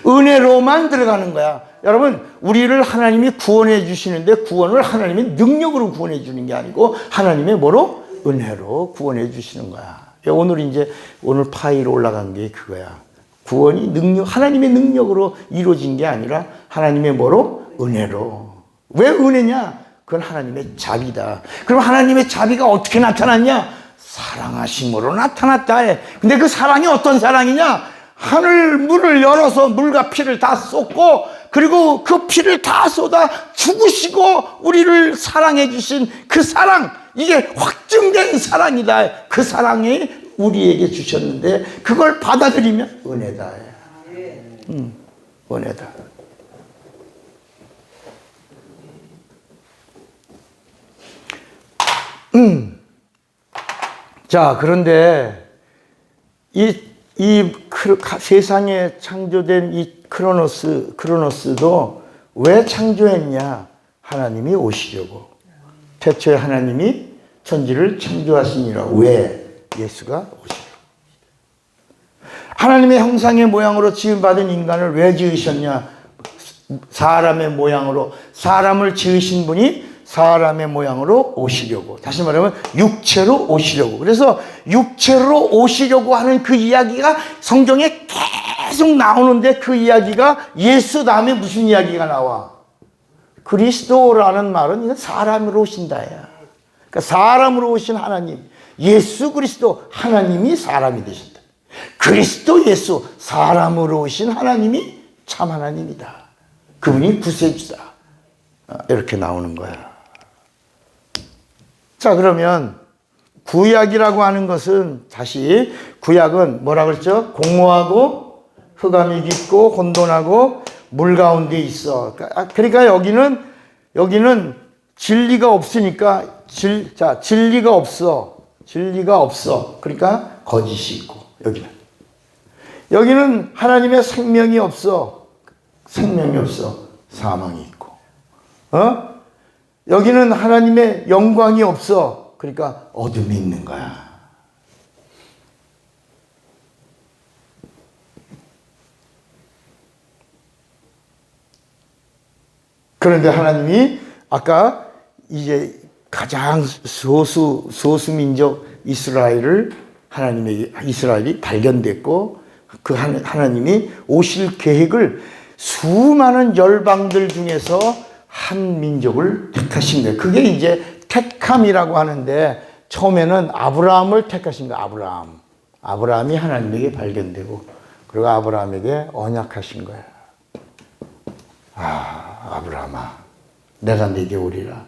[SPEAKER 1] 은혜로만 들어가는 거야. 여러분, 우리를 하나님이 구원해 주시는데 구원을 하나님의 능력으로 구원해 주는 게 아니고 하나님의 뭐로? 은혜로 구원해 주시는 거야. 오늘 파일로 올라간 게 그거야. 구원이 하나님의 능력으로 이루어진 게 아니라 하나님의 뭐로? 은혜로. 왜 은혜냐? 그건 하나님의 자비다. 그럼 하나님의 자비가 어떻게 나타났냐? 사랑하심으로 나타났다 해. 근데 그 사랑이 어떤 사랑이냐? 하늘 문을 열어서 물과 피를 다 쏟고, 그리고 그 피를 다 쏟아 죽으시고 우리를 사랑해 주신 그 사랑, 이게 확증된 사랑이다. 그 사랑이 우리에게 주셨는데 그걸 받아들이면 은혜다. 은혜다. 자, 그런데 이 세상에 창조된 이 크로노스도 왜 창조했냐? 하나님이 오시려고. 태초에 하나님이 천지를 창조하시니라. 왜? 예수가 오시려고. 하나님의 형상의 모양으로 지음받은 인간을 왜 지으셨냐? 사람의 모양으로. 사람을 지으신 분이 사람의 모양으로 오시려고. 다시 말하면 육체로 오시려고. 그래서 육체로 오시려고 하는 그 이야기가 성경에 계속 나오는데, 그 이야기가 예수 다음에 무슨 이야기가 나와? 그리스도라는 말은 이건 사람으로 오신다야. 그러니까 사람으로 오신 하나님, 예수 그리스도 하나님이 사람이 되신다. 그리스도 예수 사람으로 오신 하나님이 참 하나님이다. 그분이 구세주다. 이렇게 나오는 거야. 자, 그러면 구약이라고 하는 것은, 다시 구약은 뭐라 그랬죠? 공허하고 흑암이 깊고 혼돈하고 물 가운데 있어. 그러니까 여기는 진리가 없으니까 진리가 없어. 진리가 없어. 그러니까 거짓이 있고, 여기는 하나님의 생명이 없어. 생명이 없어. 사망이 있고. 여기는 하나님의 영광이 없어. 그러니까 어둠이 있는 거야. 그런데 하나님이 아까 이제 가장 소수민족 이스라엘이 발견됐고, 그 하나님이 오실 계획을 수많은 열방들 중에서 한 민족을 택하신 거예요. 그게 이제 택함이라고 하는데, 처음에는 아브라함을 택하신 거예요. 아브라함이 하나님에게 발견되고, 그리고 아브라함에게 언약하신 거예요. 아브라함아, 내가 네게 오리라.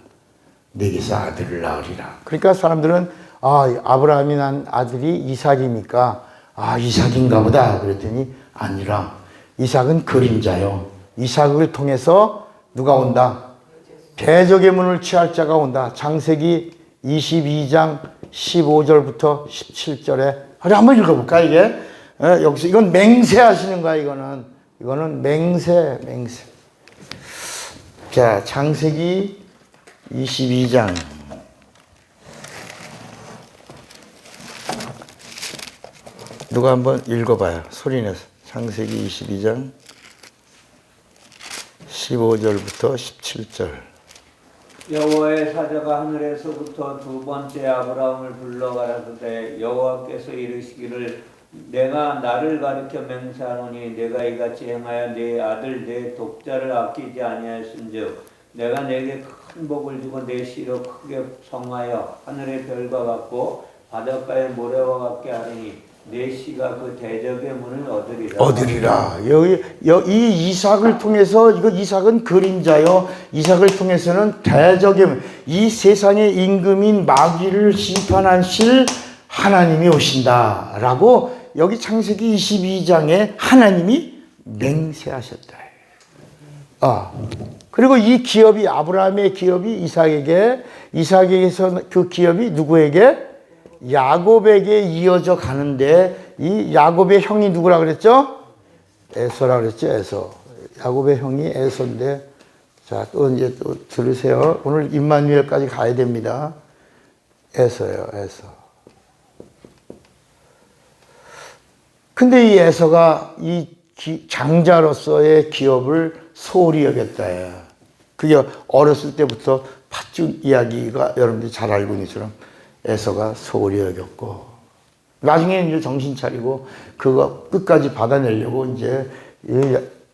[SPEAKER 1] 네게서 아들을 낳으리라. 그러니까 사람들은 아브라함이 난 아들이 이삭이니까 이삭인가 보다 그랬더니 아니라, 이삭은 그림자요. 이삭을 통해서 누가 온다? 대적의 문을 취할 자가 온다. 창세기 22장 15절부터 17절에 한번 읽어볼까 이게? 여기서 이건 맹세하시는 거야. 이거는 맹세. 자, 창세기 22장 누가 한번 읽어봐요. 소리내서. 창세기 22장 15절부터 17절.
[SPEAKER 2] 여호와의 사자가 하늘에서부터 두 번째 아브라함을 불러 가라사대, 여호와께서 이르시기를 내가 나를 가리켜 맹세하노니 내가 이같이 행하여 네 아들 네 독자를 아끼지 아니하였은즉 내가 내게 큰 복을 주고 내 씨로 크게 성하여 하늘의 별과 같고 바닷가의 모래와 같게 하리니 내 씨가 그 대적의 문을 얻으리라.
[SPEAKER 1] 여기 이 이삭을 통해서, 이삭은 그림자요. 이삭을 통해서는 대적의 문, 이 세상의 임금인 마귀를 심판하실 하나님이 오신다라고 여기 창세기 22장에 하나님이 맹세하셨다. 그리고 이 기업이, 아브라함의 기업이 이삭에게서 그 기업이 누구에게? 야곱에게 이어져 가는데, 이 야곱의 형이 누구라 그랬죠? 에서라 그랬죠. 에서. 야곱의 형이 에서인데, 자, 또 이제 또 들으세요. 오늘 임마누엘까지 가야 됩니다. 에서예요, 에서. 근데 이 에서가 이 장자로서의 기업을 소홀히 여겼다. 그게 어렸을 때부터 팥죽 이야기가 여러분들이 잘 알고 있는 것처럼 에서가 소홀히 여겼고, 나중에 이제 정신 차리고 그거 끝까지 받아내려고 이제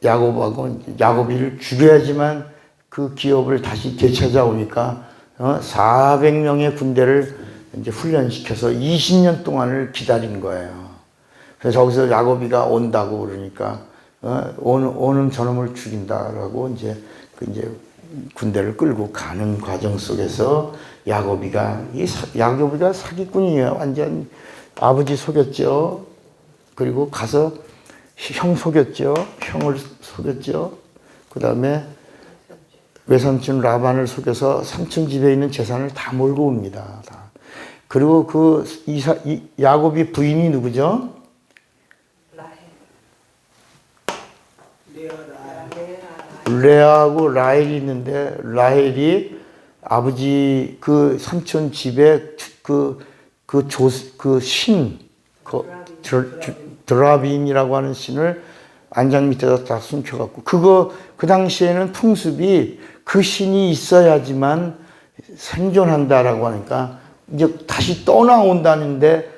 [SPEAKER 1] 야곱이를 죽여야지만 그 기업을 다시 되찾아오니까 400명의 군대를 이제 훈련시켜서 20년 동안을 기다린 거예요. 그래서 저기서 야곱이가 온다고 그러니까 오는 저놈을 죽인다라고 이제 군대를 끌고 가는 과정 속에서 야곱이가 사기꾼이에요. 완전 아버지 속였죠. 그리고 가서 형 속였죠. 형을 속였죠. 그 다음에 외삼촌 라반을 속여서 삼촌 집에 있는 재산을 다 몰고 옵니다. 다. 그리고 야곱이 부인이 누구죠? 레아하고 라헬이 있는데, 라헬이 아버지 그 삼촌 집에 드라빔이라고 하는 신을 안장 밑에다 다 숨겨갖고, 그 당시에는 풍습이 그 신이 있어야지만 생존한다라고 하니까, 이제 다시 떠나온다는데,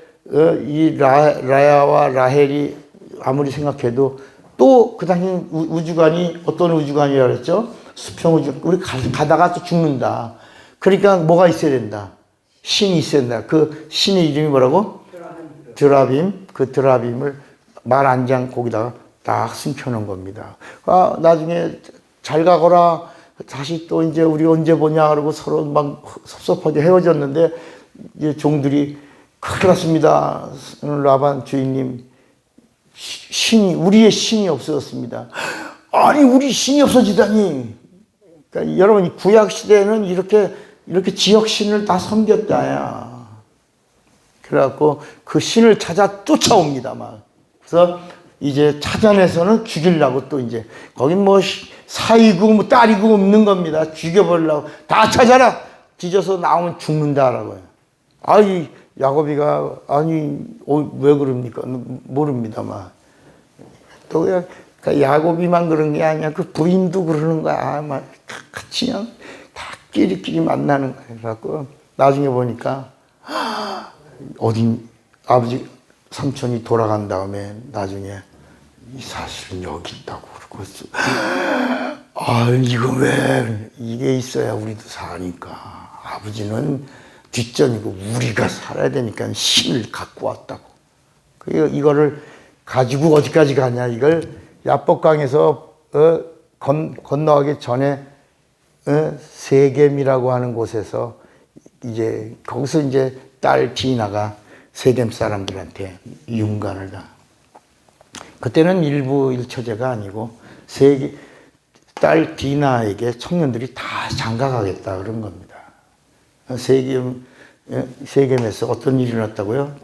[SPEAKER 1] 이 라야와 라헬이 아무리 생각해도 또 그 당시 우주관이 어떤 우주관이라고 그랬죠? 수평 우주. 우리 가다가 또 죽는다. 그러니까 뭐가 있어야 된다. 신이 있어야 된다. 그 신의 이름이 뭐라고? 드라빔. 그 드라빔을 말 안장 거기다가 딱 숨겨놓은 겁니다. 나중에 잘 가거라. 다시 또 이제 우리 언제 보냐 그러고 서로 막 섭섭하게 헤어졌는데, 이제 종들이 큰일 났습니다. 라반 주인님, 우리의 신이 없어졌습니다. 아니, 우리 신이 없어지다니. 그러니까 여러분, 구약 시대에는 이렇게 지역 신을 다 섬겼다야. 그래갖고 그 신을 찾아 쫓아옵니다, 막. 그래서 이제 찾아내서는 죽이려고 또 이제, 거긴 뭐 사이고 뭐 딸이고 없는 겁니다. 죽여버리려고. 다 찾아라! 뒤져서 나오면 죽는다라고요. 아이, 야곱이가, 왜 그럽니까? 모릅니다만. 또 그러니까 야곱이만 그런 게 아니야. 그 부인도 그러는 거야. 막 같이 그냥 다 끼리끼리 만나는 거야. 그래갖고 나중에 보니까, 아버지 삼촌이 돌아간 다음에 나중에 이 사실은 여기 있다고 그러고 이거 왜 이게 있어야 우리도 사니까. 아버지는 뒷전이고 우리가 살아야 되니까 신을 갖고 왔다고. 이거를 가지고 어디까지 가냐. 이걸 야복강에서 건너가기 전에 세겜이라고 하는 곳에서 거기서 이제 딸 디나가 세겜 사람들한테 윤관을 다. 그때는 일부 일처제가 아니고 딸 디나에게 청년들이 다 장가가겠다 그런 겁니다. 세겜에서 어떤 일이 일어났다고요?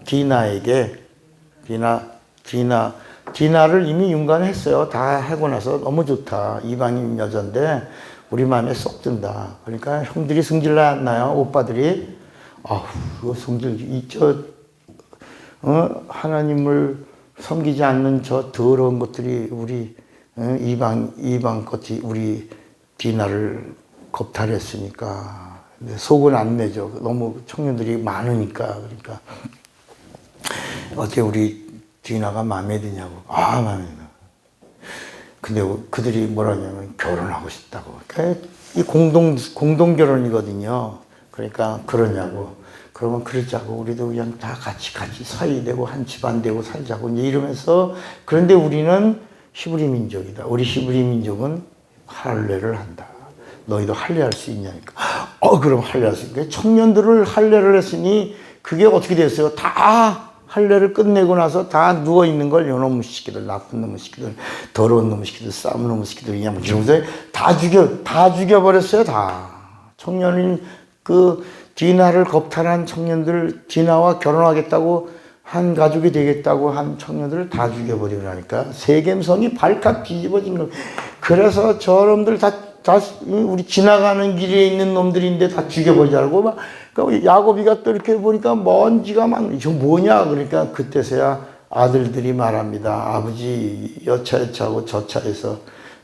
[SPEAKER 1] 디나를 이미 윤관했어요. 다 하고 나서 너무 좋다. 이방인 여잔데 우리 마음에 쏙 든다. 그러니까 형들이 승질 났나요? 오빠들이. 그 승질, 하나님을 섬기지 않는 저 더러운 것들이 우리 이방 것이 우리 디나를 겁탈했으니까. 속은 안 내죠. 너무 청년들이 많으니까. 그러니까 어떻게 우리 디나가 마음에 드냐고. 마음에 든다. 근데 그들이 뭐라냐면 결혼하고 싶다고. 그러니까 이 공동 결혼이거든요. 그러니까 그러냐고. 그러면 그러자고. 우리도 그냥 다 같이 사이 되고 한 집안 되고 살자고 이제 이러면서. 그런데 우리는 히브리 민족이다. 우리 히브리 민족은 할례를 한다. 너희도 할례할 수 있냐니까. 그럼 할례할 수 있겠다. 청년들을 할례를 했으니 그게 어떻게 됐어요? 다 할례를 끝내고 나서 다 누워 있는 걸 요놈 새끼들, 나쁜 놈의 새끼들, 더러운 놈의 새끼들, 싸움 놈의 새끼들 그냥 이러면서 다 죽여버렸어요. 다. 청년인 디나를 겁탈한 청년들, 디나와 결혼하겠다고 한 가족이 되겠다고 한 청년들을 다 죽여버리고 나니까 세겜성이 발칵 뒤집어진 거. 그래서 저놈들 다 우리 지나가는 길에 있는 놈들인데 다 죽여버리자고 막. 그러니까 야곱이가 또 이렇게 보니까 먼지가 막, 이거 뭐냐? 그러니까 그때서야 아들들이 말합니다. 아버지 여차여차하고 저차에서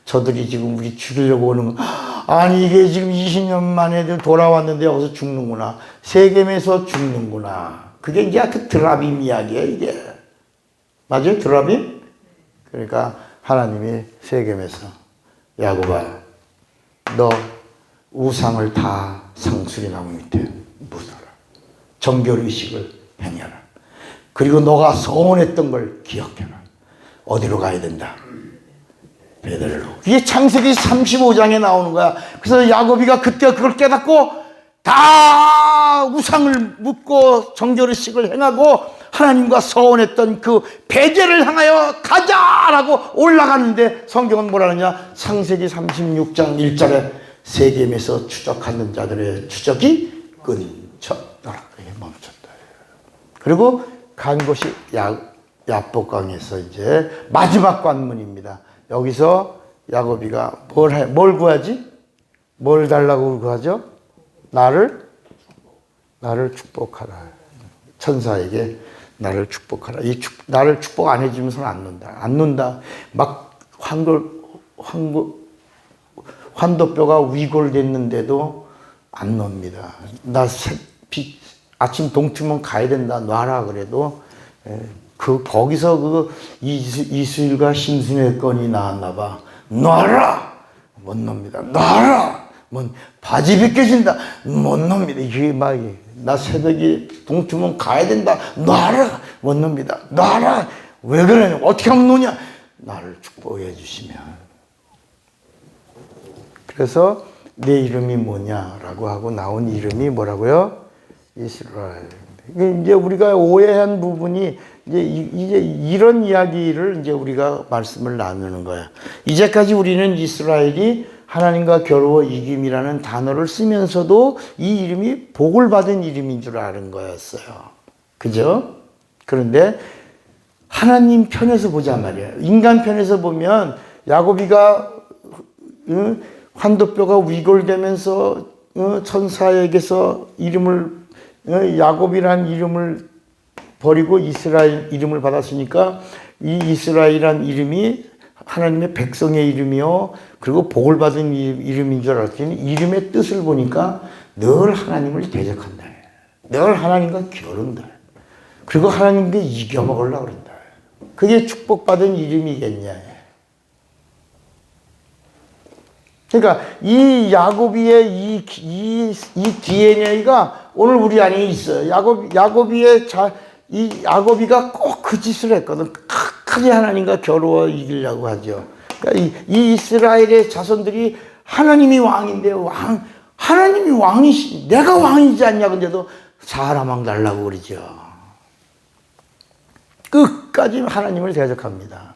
[SPEAKER 1] 저들이 지금 우리 죽이려고 오는 거. 아니 이게 지금 20년 만에 돌아왔는데 여기서 죽는구나. 세겜에서 죽는구나. 그게 이제 그 드라빔 이야기예요, 이게. 맞아요? 드라빔? 그러니까 하나님이 세겜에서 야곱아, 너 우상을 다 상수리 나무 밑에 묻어라. 정결의식을 행해라. 그리고 너가 서원했던 걸 기억해라. 어디로 가야 된다? 베들로. 이게 창세기 35장에 나오는 거야. 그래서 야곱이가 그때 그걸 깨닫고 다 우상을 묻고 정결의식을 행하고 하나님과 서원했던 그 베델을 향하여 가자라고 올라가는데 성경은 뭐라느냐? 창세기 36장 1절에 세겜에서 추적하는 자들의 추적이 끊쳤더라. 멈췄다. 그리고 간 곳이 야복강에서 이제 마지막 관문입니다. 여기서 야곱이가 뭘 구하지? 뭘 달라고 구하죠? 나를 축복하라. 천사에게 나를 축복하라. 나를 축복 안 해주면서는 안 논다. 막 환도뼈가 위골됐는데도 안 놉니다. 아침 동트면 가야 된다. 놔라 그래도 거기서 이수일과 심순의 건이 나왔나 봐. 놔라! 못 놉니다. 놔라! 바지 벗겨진다. 못 놉니다. 이게 막, 나 새벽에 동트면 가야 된다. 놔라! 못 놉니다. 놔라! 왜 그러냐? 어떻게 하면 노냐? 나를 축복해 주시면. 그래서 내 이름이 뭐냐라고 하고 나온 이름이 뭐라고요? 이스라엘. 이제 우리가 오해한 부분이 이제 이런 이야기를 이제 우리가 말씀을 나누는 거야. 이제까지 우리는 이스라엘이 하나님과 겨루어 이김이라는 단어를 쓰면서도 이 이름이 복을 받은 이름인 줄 아는 거였어요. 그죠? 그런데 하나님 편에서 보자 말이야. 인간 편에서 보면 야곱이가 환도뼈가 위골되면서 천사에게서 야곱이라는 이름을 버리고 이스라엘 이름을 받았으니까 이 이스라엘이라는 이름이 하나님의 백성의 이름이요. 그리고 복을 받은 이름인 줄 알았더니 이름의 뜻을 보니까 늘 하나님을 대적한다. 늘 하나님과 겨룬다. 그리고 하나님께 이겨먹으려고 그런다. 그게 축복받은 이름이겠냐. 그러니까 이 야곱이의 이 DNA가 오늘 우리 안에 있어요. 야곱이가 꼭 그 짓을 했거든. 크게 하나님과 겨루어 이기려고 하죠. 그러니까 이 이스라엘의 자손들이 하나님이 왕인데 하나님이 왕이시, 내가 왕이지 않냐 근데도 사람왕 달라고 그러죠. 끝까지 하나님을 대적합니다.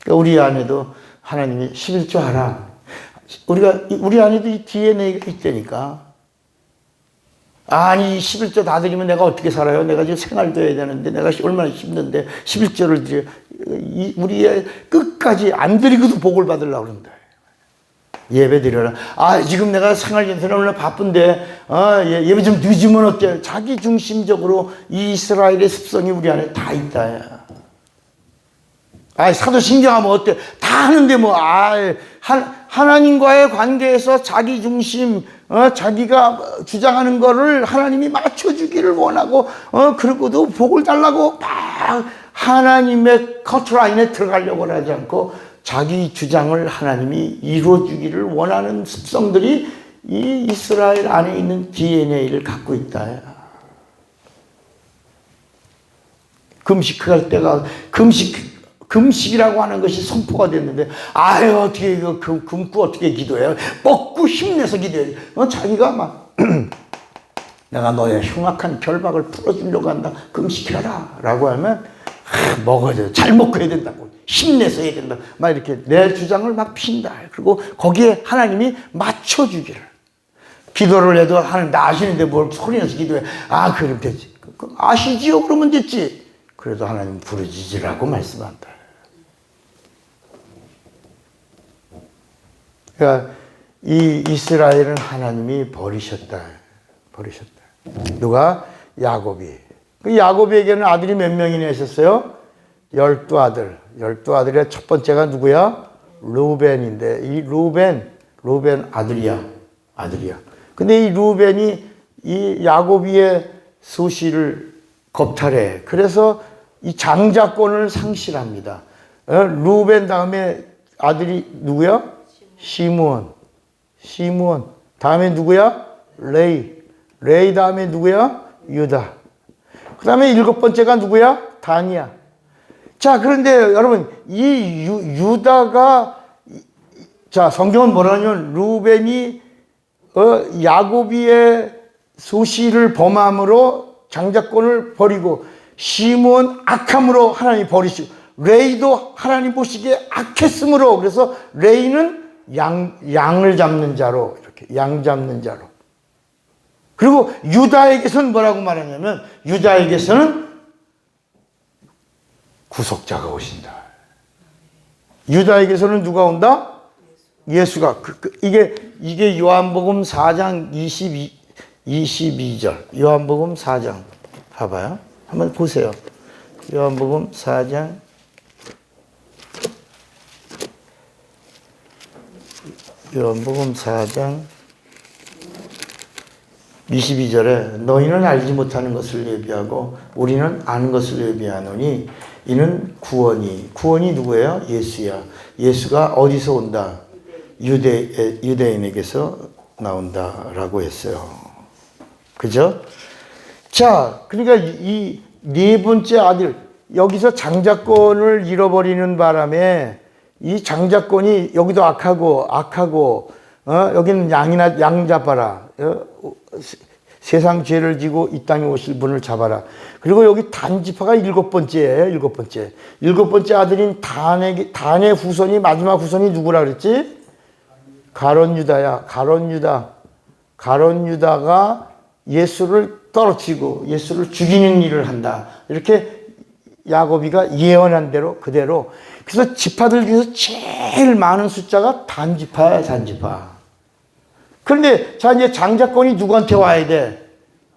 [SPEAKER 1] 그러니까 우리 안에도 하나님이 11조 하라. 우리 안에도 이 DNA가 있다니까. 아니 11조 다 드리면 내가 어떻게 살아요? 내가 지금 생활도 해야 되는데 내가 얼마나 힘든데 11조를 드려. 우리의 끝까지 안 드리고도 복을 받으려고 그런다. 예배 드려라. 지금 내가 생활전선에 얼마나 바쁜데 예배 좀 늦으면 어때? 자기 중심적으로 이 이스라엘의 습성이 우리 안에 다 있다. 사도신경하면 어때? 다 하는데 하나님과의 관계에서 자기 중심, 자기가 주장하는 거를 하나님이 맞춰주기를 원하고, 그러고도 복을 달라고 막 하나님의 커트라인에 들어가려고 하지 않고 자기 주장을 하나님이 이루어주기를 원하는 습성들이 이 이스라엘 안에 있는 DNA를 갖고 있다. 금식할 때가, 금식이라고 하는 것이 선포가 됐는데, 어떻게 금고 어떻게 기도해요? 먹고 힘내서 기도해야지. 자기가 막, 내가 너의 흉악한 결박을 풀어주려고 한다. 금식해라. 라고 하면, 먹어야 돼. 잘 먹고 해야 된다고. 힘내서 해야 된다. 막 이렇게 내 주장을 막 핀다. 그리고 거기에 하나님이 맞춰주기를. 기도를 해도 하나님 나 아시는데 뭘 소리내서 기도해. 그럼 되지. 아시지요? 그러면 됐지. 그래도 하나님 부르짖으라고 말씀한다. 그러니까 이 이스라엘은 하나님이 버리셨다. 누가? 야곱이. 그 야곱에게는 아들이 몇 명이나 있었어요? 12아들. 12아들의 첫 번째가 누구야? 루벤인데, 이 루벤 아들이야. 근데 이 루벤이 이 야곱이의 소시를 겁탈해. 그래서 이 장자권을 상실합니다. 루벤 다음에 아들이 누구야? 시므온. 다음에 누구야? 레이 다음에 누구야? 유다. 그 다음에 7번째가 누구야? 단이야. 자, 그런데 여러분, 이 유다가, 자, 성경은 뭐라냐면, 루벤이, 야곱이의 소시를 범함으로 장자권을 버리고, 시몬 악함으로 하나님 버리시고, 레이도 하나님 보시기에 악했으므로, 그래서 레이는 양을 잡는 자로, 이렇게, 양 잡는 자로. 그리고 유다에게서는 뭐라고 말하냐면, 유다에게서는 구속자가 오신다. 유다에게서는 누가 온다? 예수가. 이게 요한복음 4장 22절. 요한복음 4장. 봐봐요. 한번 보세요. 요한복음 4장. 요한복음 4장 22절에 너희는 알지 못하는 것을 예비하고 우리는 아는 것을 예비하노니 이는 구원이 누구예요? 예수야. 예수가 어디서 온다? 유대인에게서 나온다라고 했어요. 그죠? 자, 그러니까 이 네 번째 아들, 여기서 장자권을 잃어버리는 바람에 이 장자권이 여기도 악하고, 여기는 양 잡아라. 세상 죄를 지고 이 땅에 오실 분을 잡아라. 그리고 여기 단지파가 7번째예요. 7번째. 7번째 아들인 단의 후손이, 마지막 후손이 누구라 그랬지? 가론 유다야. 가론 유다가 예수를 떨어뜨리고 예수를 죽이는 일을 한다. 이렇게 야곱이가 예언한 대로 그대로. 그래서 지파들 중에서 제일 많은 숫자가 단지파야, 단지파. 그런데 자, 이제 장자권이 누구한테 와야 돼?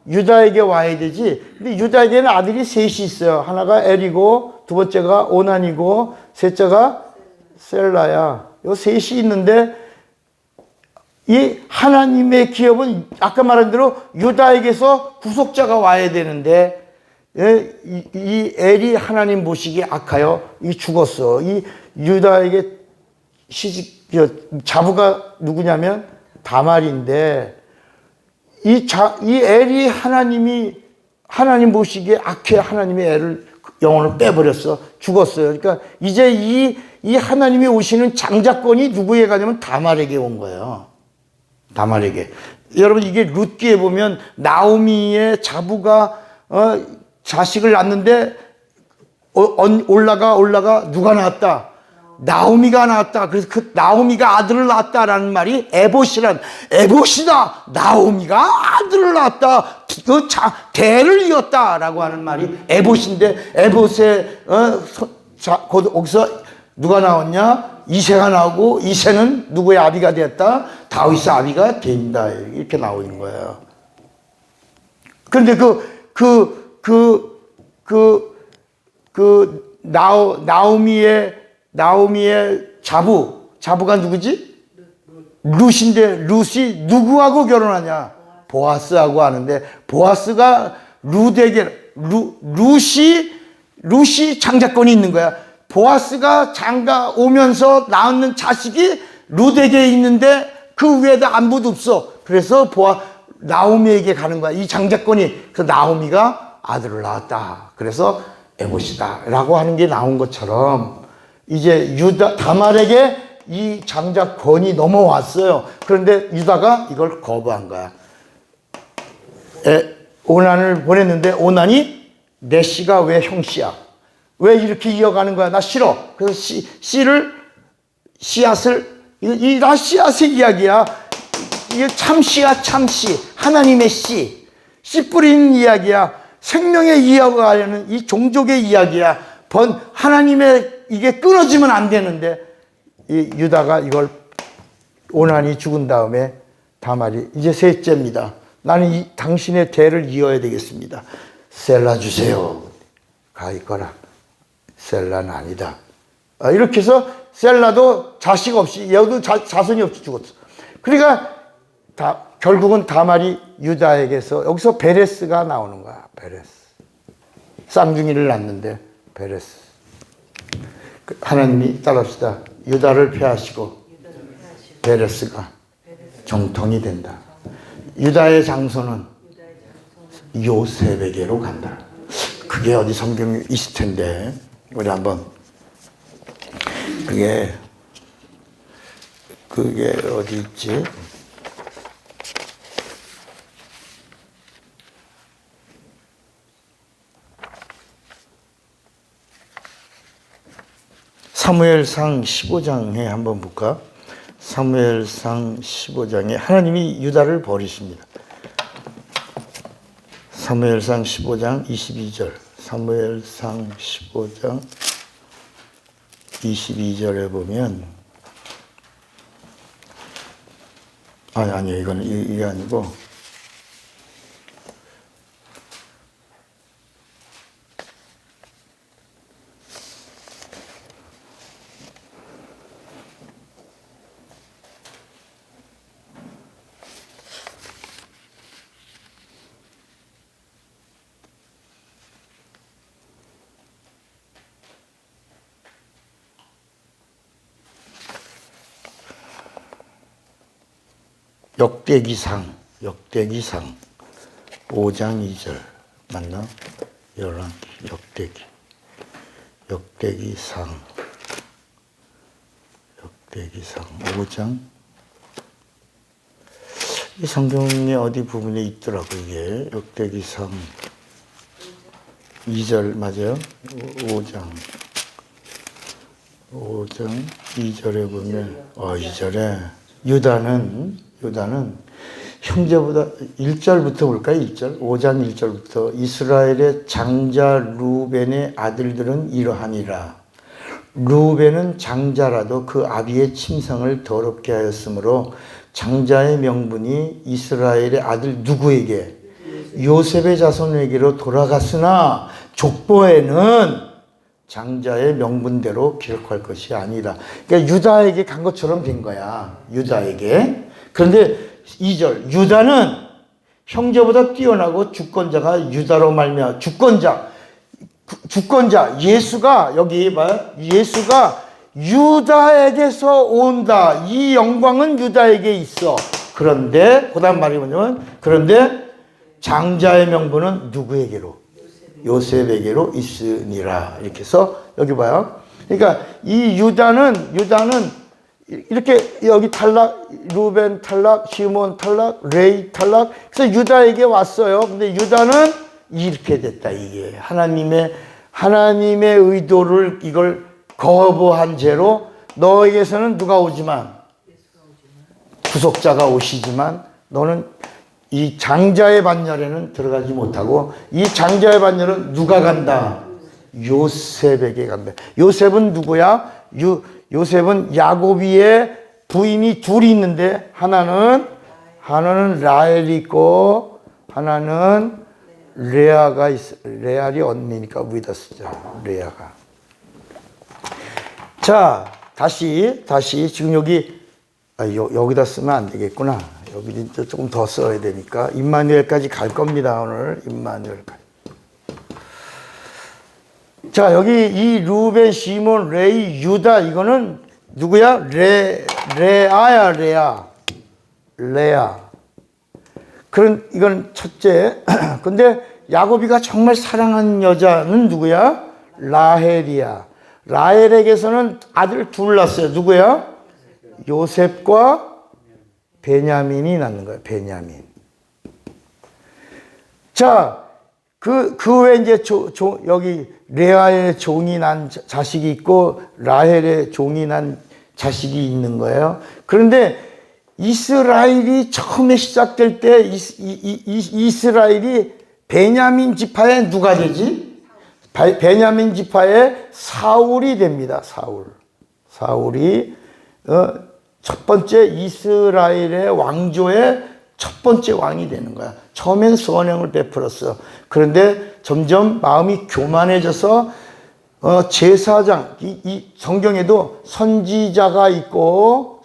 [SPEAKER 1] 유다에게 와야 되지. 근데 유다에게는 아들이 셋이 있어요. 하나가 엘이고, 두 번째가 오난이고, 셋째가 셀라야. 요 셋이 있는데 이 하나님의 기업은 아까 말한 대로 유다에게서 구속자가 와야 되는데, 이 엘이 하나님 보시기에 악하여 이 죽었어. 이 유다에게 자부가 누구냐면 다말인데, 이 엘이 하나님 보시기에 악해 하나님의 엘을 영혼을 빼버렸어. 죽었어요. 그러니까 이제 이 하나님이 오시는 장자권이 누구에 가냐면 다말에게 온 거예요. 다말에게. 여러분, 이게 룻기에 보면 나오미의 자부가 자식을 낳는데 올라가 누가 낳았다? 나오미가 낳았다. 그래서 그 나오미가 아들을 낳았다라는 말이 에봇이다. 나오미가 아들을 낳았다. 그 대를 이었다라고 하는 말이 에봇인데, 에봇의 거기서 누가 나왔냐? 이새가 나오고, 이새는 누구의 아비가 되었다? 다윗의 아비가 된다. 이렇게 나오는 거예요. 그런데 나오미의 자부가 누구지? 룻인데, 룻이 누구하고 결혼하냐? 보아스하고 하는데, 보아스가 룻이 장자권이 있는 거야. 보아스가 장가 오면서 낳는 자식이 룻에게 있는데 그 위에다 아무도 없어. 그래서 나오미에게 가는 거야. 이 장자권이. 그래서 나오미가 아들을 낳았다. 그래서 에봇이다 라고 하는 게 나온 것처럼 이제 다말에게 이 장자권이 넘어왔어요. 그런데 유다가 이걸 거부한 거야. 오난을 보냈는데 오난이 내 씨가 왜 형씨야? 왜 이렇게 이어가는 거야? 나 싫어. 그래서 씨앗을, 이 다 씨앗의 이야기야. 이게 참씨야, 참씨. 하나님의 씨. 씨 뿌리는 이야기야. 생명의 이어가려는 이 종족의 이야기야. 하나님의 이게 끊어지면 안 되는데, 이 유다가 이걸 오난이 죽은 다음에 다말이 이제 셋째입니다. 나는 당신의 대를 이어야 되겠습니다. 셀라 주세요. 가 있거라. 셀라는 아니다. 이렇게 해서 셀라도 자식 없이, 얘도 자손이 없이 죽었어. 그러니까 결국은 다말이 유다에게서, 여기서 베레스가 나오는 거야. 베레스. 쌍둥이를 낳는데 베레스. 하나님이 따라합시다. 유다를 폐하시고 베레스가 정통이 된다. 유다의 장손은 요셉에게로 간다. 그게 어디 성경에 있을 텐데 우리 한번 그게 어디 있지? 사무엘상 15장에 한번 볼까? 사무엘상 15장에 하나님이 유다를 버리십니다. 사무엘상 15장 22절. 사무엘상 15장 22절에 보면 아니요. 이거는 이게 아니고 역대기상 5장 2절 맞나? 역대기상 5장 이 성경의 어디 부분에 있더라고 이게 역대기상 2절 맞아요? 5장 2절에 보면 2절에 유다는 형제보다 1절부터 볼까요? 1절 5장 1절부터 이스라엘의 장자 루벤의 아들들은 이러하니라. 루벤은 장자라도 그 아비의 침상을 더럽게 하였으므로 장자의 명분이 이스라엘의 아들 누구에게? 요셉의 자손에게로 돌아갔으나 족보에는 장자의 명분대로 기록할 것이 아니라. 그러니까 유다에게 간 것처럼 된 거야. 유다에게. 그런데 2절 유다는 형제보다 뛰어나고 주권자가 유다로 말미암아 주권자 예수가 여기 봐요. 예수가 유다에게서 온다. 이 영광은 유다에게 있어. 그런데 그다음 말이 뭐냐면 그런데 장자의 명분은 누구에게로? 요셉에게로 있으니라. 이렇게 해서 여기 봐요. 그러니까 이 유다는 이렇게 여기 탈락, 루벤 탈락, 시몬 탈락, 레이 탈락. 그래서 유다에게 왔어요. 근데 유다는 이렇게 됐다. 이게 하나님의 의도를 이걸 거부한 죄로 너에게서는 누가 오지만 구속자가 오시지만 너는 이 장자의 반열에는 들어가지 못하고 이 장자의 반열은 누가 간다? 요셉에게 간다. 요셉은 누구야? 요셉은 야곱이의 부인이 둘이 있는데 하나는 라헬이 있고 하나는 레아가 있어. 레알이 언니니까 위다 쓰자. 레아가. 자, 다시 지금 여기다 쓰면 안 되겠구나. 여기 조금 더 써야 되니까 임마누엘까지 갈 겁니다. 오늘 임마누엘까지. 자, 여기 이 루벤, 시몬, 레이, 유다 이거는 누구야? 레아야, 레아. 이건 첫째. 근데 야곱이가 정말 사랑하는 여자는 누구야? 라헬이야. 라헬에게서는 아들 둘 낳았어요. 누구야? 요셉과 베냐민이 낳는 거예요. 베냐민. 자, 그 외에 이제 여기 레아의 종이 난 자식이 있고 라헬의 종이 난 자식이 있는 거예요. 그런데 이스라엘이 처음에 시작될 때 이스라엘이 베냐민 지파에 누가 되지? 베냐민 지파에 사울이 됩니다. 사울이 첫 번째 이스라엘의 왕조의 첫 번째 왕이 되는 거야. 처음엔 선행을 베풀었어. 그런데 점점 마음이 교만해져서 제사장, 이 성경에도 선지자가 있고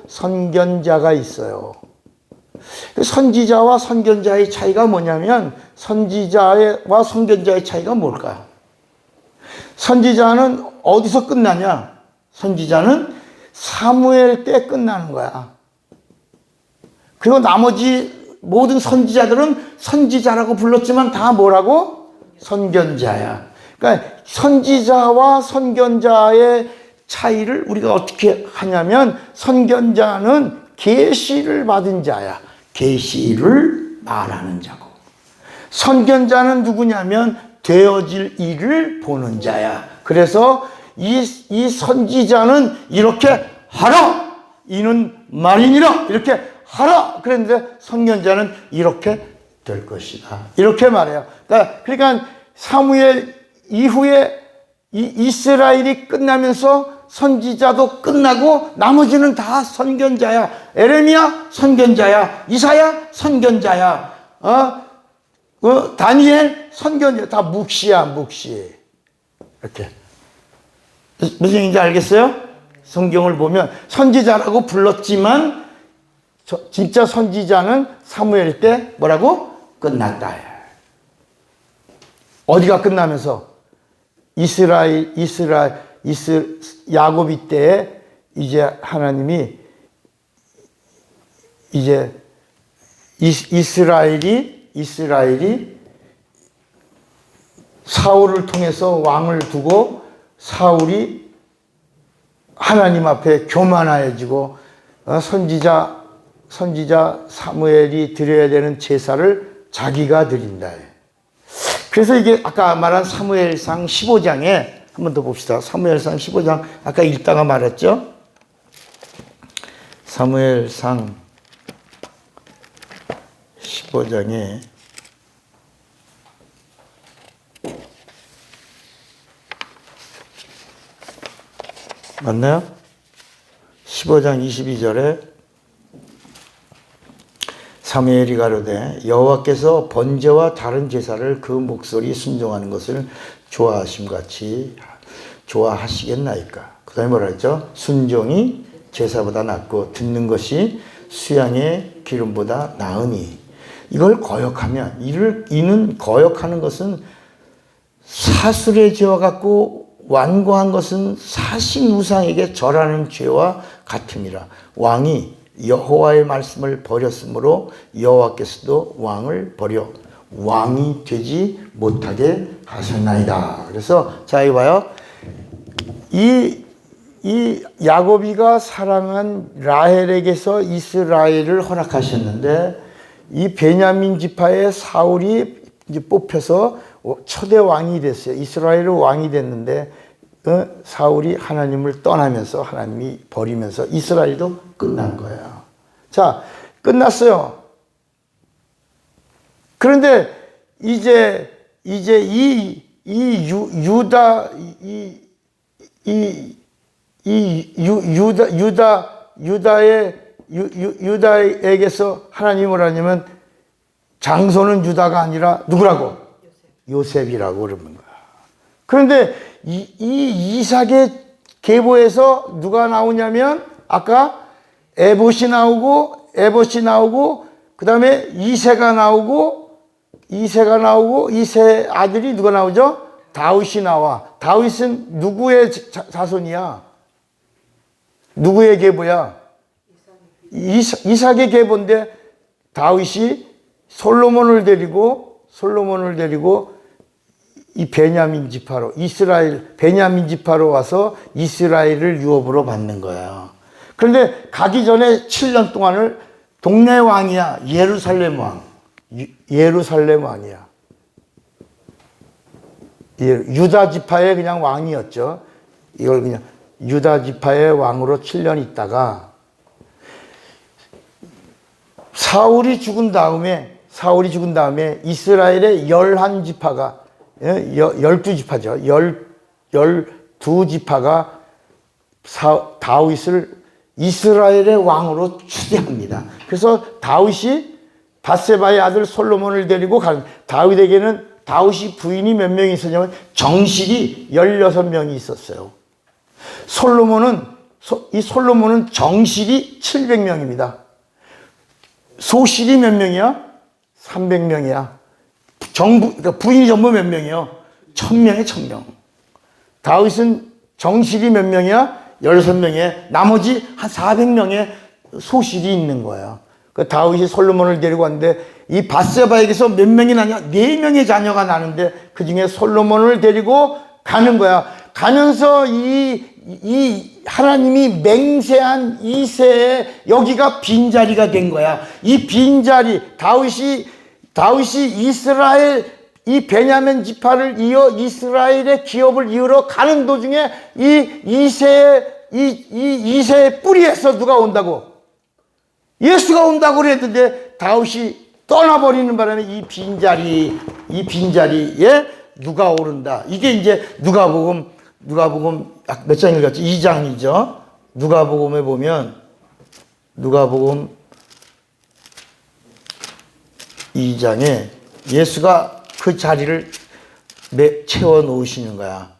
[SPEAKER 1] 선견자가 있어요. 선지자와 선견자의 차이가 뭐냐면 선지자와 선견자의 차이가 뭘까요? 선지자는 어디서 끝나냐? 선지자는 사무엘 때 끝나는 거야. 그리고 나머지 모든 선지자들은 선지자라고 불렀지만 다 뭐라고? 선견자야. 그러니까 선지자와 선견자의 차이를 우리가 어떻게 하냐면 선견자는 계시를 받은 자야. 계시를 말하는 자고. 선견자는 누구냐면 되어질 일을 보는 자야. 그래서 이 선지자는 이렇게 하라! 이는 말이니라! 이렇게 하라! 그랬는데 선견자는 이렇게 될 것이다. 이렇게 말해요. 그러니까 사무엘 이후에 이스라엘이 끝나면서 선지자도 끝나고 나머지는 다 선견자야. 에레미야 선견자야. 이사야 선견자야. 다니엘 선견자. 다 묵시야 묵시. 이렇게. 무슨 얘기인지 알겠어요? 성경을 보면 선지자라고 불렀지만 진짜 선지자는 사무엘 때 뭐라고? 끝났다. 어디가 끝나면서? 야곱이 때에 이제 하나님이 이제 이스라엘이 사울을 통해서 왕을 두고 사울이 하나님 앞에 교만해지고 선지자 사무엘이 드려야 되는 제사를 자기가 드린다. 그래서 이게 아까 말한 사무엘상 15장에 한 번 더 봅시다. 사무엘상 15장 아까 읽다가 말했죠. 사무엘상 15장에 맞나요? 15장 22절에 사무엘이 가로되 여호와께서 번제와 다른 제사를 그 목소리 순종하는 것을 좋아하심같이 좋아하시겠나이까. 그 다음에 뭐라 했죠? 순종이 제사보다 낫고 듣는 것이 수양의 기름보다 나으니. 이걸 거역하면 이는 거역하는 것은 사술의 죄와 같고 완고한 것은 사신 우상에게 절하는 죄와 같음이라. 왕이 여호와의 말씀을 버렸으므로 여호와께서도 왕을 버려 왕이 되지 못하게 하셨나이다. 그래서 자 이거 봐요. 이 야곱이가 사랑한 라헬에게서 이스라엘을 허락하셨는데 이 베냐민 지파의 사울이 이제 뽑혀서 초대 왕이 됐어요. 이스라엘의 왕이 됐는데 사울이 하나님을 떠나면서 하나님이 버리면서 이스라엘도 끝난 거예요. 자, 끝났어요. 그런데 이제 유다에게서 하나님을 하냐면 장소는 유다가 아니라 누구라고? 요셉이라고 그러는 거야. 그런데 이 이삭의 계보에서 누가 나오냐면 아까 에봇이 나오고 그 다음에 이새가 나오고 이새 아들이 누가 나오죠? 다윗이 나와. 다윗은 누구의 자손이야? 누구의 계보야? 이삭의 계보인데 다윗이 솔로몬을 데리고 이 베냐민 지파로 베냐민 지파로 와서 이스라엘을 유업으로 받는 거야. 그런데 가기 전에 7년 동안을 동네 왕이야. 예루살렘 왕이야. 유다 지파의 그냥 왕이었죠. 이걸 그냥 유다 지파의 왕으로 7년 있다가 사울이 죽은 다음에 이스라엘의 11지파가 12지파죠. 12지파가 다윗을 이스라엘의 왕으로 추대합니다. 그래서 다윗이 밧세바의 아들 솔로몬을 데리고 가는. 다윗이 부인이 몇 명이 있었냐면 정실이 16명이 있었어요. 솔로몬은 정실이 700명입니다. 소실이 몇 명이야? 300명이야. 그러니까 부인이 전부 몇 명이요? 1000명에 1000명. 다윗은 정실이 몇 명이야? 16명에 나머지 한 400명의 소실이 있는 거야. 그 다윗이 솔로몬을 데리고 왔는데 이 밧세바에게서 몇 명이 나냐? 4명의 자녀가 나는데 그 중에 솔로몬을 데리고 가는 거야. 가면서 이 하나님이 맹세한 이새에 여기가 빈자리가 된 거야. 이 빈자리, 다윗이 이스라엘 이 베냐민 지파를 이어 이스라엘의 기업을 이으러 가는 도중에 이새의 뿌리에서 누가 온다고? 예수가 온다고 그랬는데 다윗이 떠나버리는 바람에 이 빈자리에 누가 오른다. 이게 이제 누가복음 몇 장 읽었죠? 2장이죠. 누가복음에 보면 누가복음 2장에 예수가 그 자리를 채워 놓으시는 거야.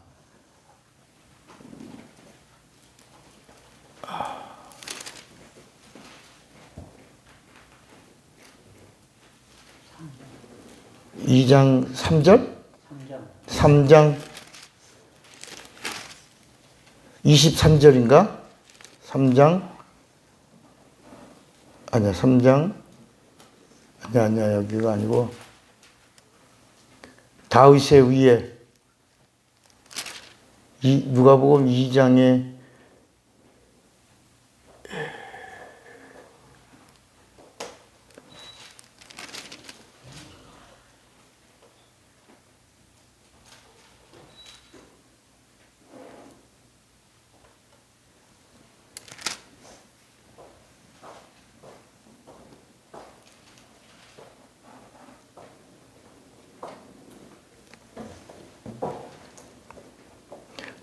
[SPEAKER 1] 이 장 3절? 3장 23절인가? 3장 아니야 3장 아니야 여기가 아니고 다윗의 위에 누가복음 2장에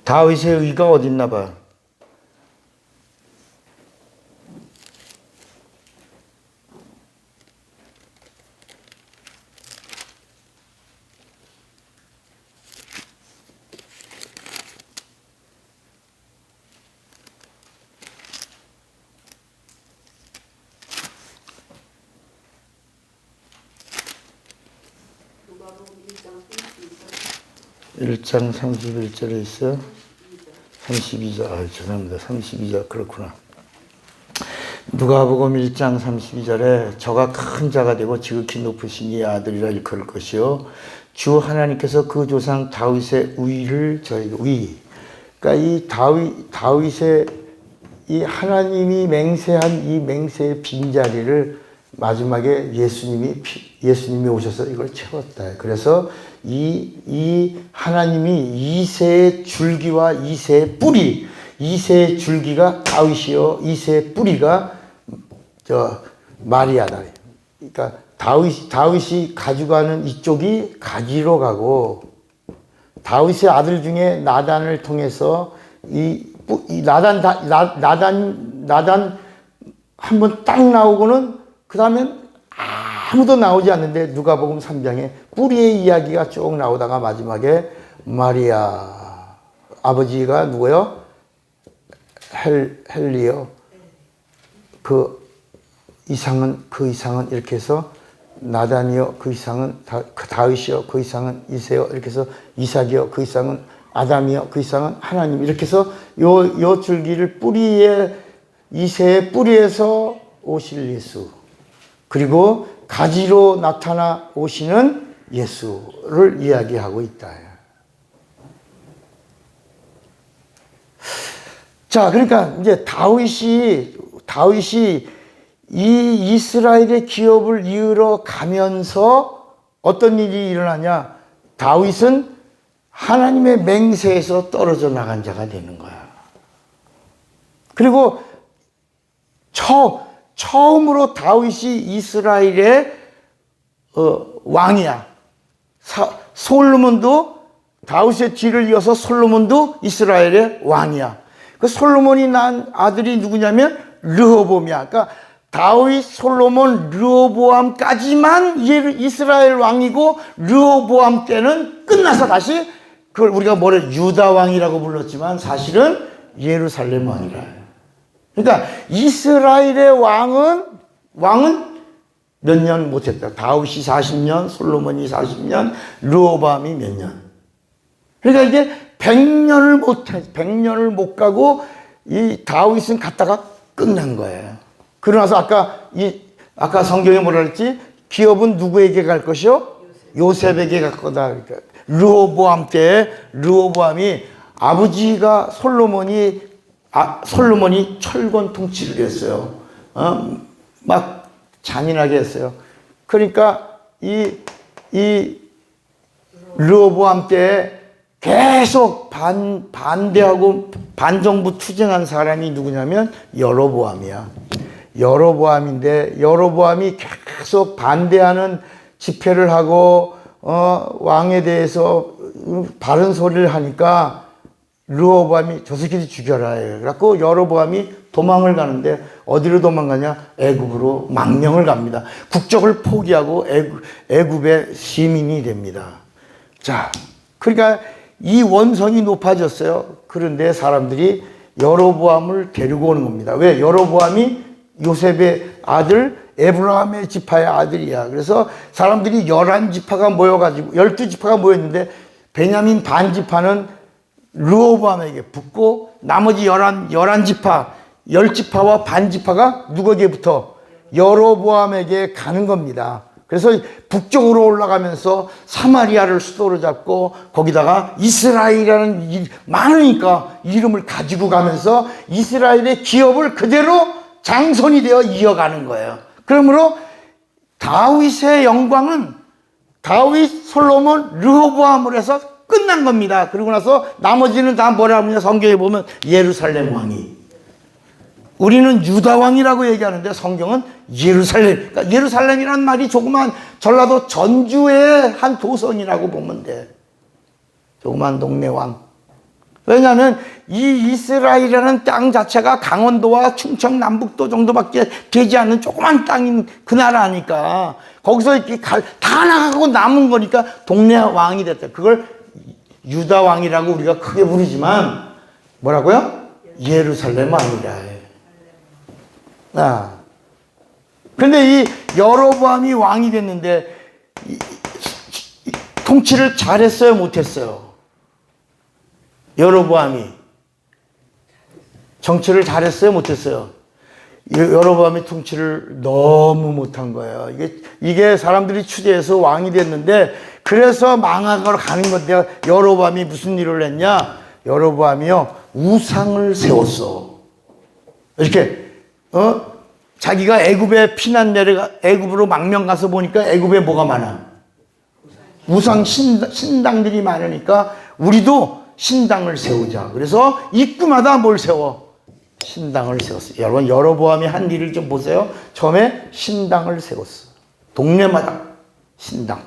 [SPEAKER 1] 다윗의 의가 어디 있나 봐.
[SPEAKER 3] 누가복음
[SPEAKER 1] 1장 31절에 있어. 32절, 죄송합니다. 32절, 그렇구나. 누가복음 1장 32절에 저가 큰 자가 되고 지극히 높으신 이 아들이라 일컬을 것이요. 주 하나님께서 그 조상 다윗의 위를 저에게 그러니까 이 다윗의 이 하나님이 맹세한 이 맹세의 빈자리를 마지막에 예수님이 오셔서 이걸 채웠다. 그래서 이 하나님이 이새의 줄기와 이새의 뿌리, 이새의 줄기가 다윗이요, 이새의 뿌리가 마리아다. 그러니까 다윗이 가져가는 이쪽이 가지로 가고, 다윗의 아들 중에 나단을 통해서 나단 한번 딱 나오고는 그 다음엔 아무도 나오지 않는데 누가복음 3장에 뿌리의 이야기가 쭉 나오다가 마지막에 마리아 아버지가 누구요? 헬리요. 그 이상은 이렇게 해서 나단이요 그 이상은 다윗이요 그 이상은 이새요 이렇게 해서 이삭이요 그 이상은 아담이요 그 이상은 하나님 이렇게 해서 요 줄기를 이새의 뿌리에서 오실 예수 그리고 가지로 나타나 오시는 예수를 이야기하고 있다. 자, 그러니까 이제 다윗이 이 이스라엘의 기업을 이으러 가면서 어떤 일이 일어나냐? 다윗은 하나님의 맹세에서 떨어져 나간 자가 되는 거야. 그리고 처음으로 다윗이 이스라엘의 왕이야. 솔로몬도 다윗의 뒤를 이어서 솔로몬도 이스라엘의 왕이야. 그 솔로몬이 낳은 아들이 누구냐면 르호보암이야. 그러니까 다윗, 솔로몬, 르호보암까지만 이스라엘 왕이고 르호보암 때는 끝나서 다시 그걸 우리가 유다 왕이라고 불렀지만 사실은 예루살렘 왕이라. 그러니까 이스라엘의 왕은 몇 년 못했다. 다윗이 40년, 솔로몬이 40년, 르호보암이 몇 년. 그러니까 이게 100년을 못 가고 이 다윗은 갔다가 끝난 거예요. 그러나서 아까 이 아까 성경에 뭐라 그랬지? 기업은 누구에게 갈 것이요? 요셉에게 갈 거다. 그러니까 르호보암 때 르호보암이 아버지가 솔로몬이 철권 통치를 했어요. 막 잔인하게 했어요. 그러니까 이 르호보암 때 계속 반대하고 반정부 투쟁한 사람이 누구냐면 여로보암이야. 여로보암인데 여로보암이 계속 반대하는 집회를 하고 왕에 대해서 바른 소리를 하니까 르호보암이 저 새끼들 죽여라 해. 그래갖고 여로보암이 도망을 가는데 어디로 도망가냐? 애굽으로 망명을 갑니다. 국적을 포기하고 애굽의 시민이 됩니다. 자, 그러니까 이 원성이 높아졌어요. 그런데 사람들이 여로보암을 데리고 오는 겁니다. 왜? 여로보암이 요셉의 아들 에브라함의 지파의 아들이야. 그래서 사람들이 11지파가 모여가지고 12지파가 모였는데 베냐민 반지파는 르호보암에게 붙고 나머지 11지파 10지파와 반지파가 누구에게 붙어? 여로보암에게 가는 겁니다. 그래서 북쪽으로 올라가면서 사마리아를 수도로 잡고 거기다가 이스라엘이라는 많으니까 이름을 가지고 가면서 이스라엘의 기업을 그대로 장손이 되어 이어가는 거예요. 그러므로 다윗의 영광은 다윗, 솔로몬, 르호보암으로 해서 끝난 겁니다. 그러고 나서 나머지는 다 뭐라 하느냐? 성경에 보면 예루살렘 왕이. 우리는 유다 왕이라고 얘기하는데 성경은 예루살렘. 그러니까 예루살렘이라는 말이 조그만 전라도 전주의 한 도성이라고 보면 돼. 조그만 동네 왕. 왜냐하면 이 이스라엘이라는 땅 자체가 강원도와 충청 남북도 정도밖에 되지 않는 조그만 땅인 그 나라니까 거기서 이렇게 다 나가고 남은 거니까 동네 왕이 됐다. 그걸 유다 왕이라고 우리가 크게 부르지만 뭐라고요? 예루살렘 왕이라. 그런데 이 여로보암이 왕이 됐는데 통치를 잘했어요, 못했어요? 여로보암이 정치를 잘했어요, 못했어요? 여로보암이 통치를 너무 못한 거예요. 이게 사람들이 추대해서 왕이 됐는데 그래서 망하러 가는 건데 여로보암이 무슨 일을 했냐? 여로보암이요 우상을 세웠어. 이렇게 자기가 애굽에 피난 내려가 애굽으로 망명 가서 보니까 애굽에 뭐가 많아? 우상 신당들이 많으니까 우리도 신당을 세우자. 그래서 입구마다 뭘 세워? 신당을 세웠어요. 여러분 여로보암이 한 일을 좀 보세요. 처음에 신당을 세웠어. 동네마다 신당.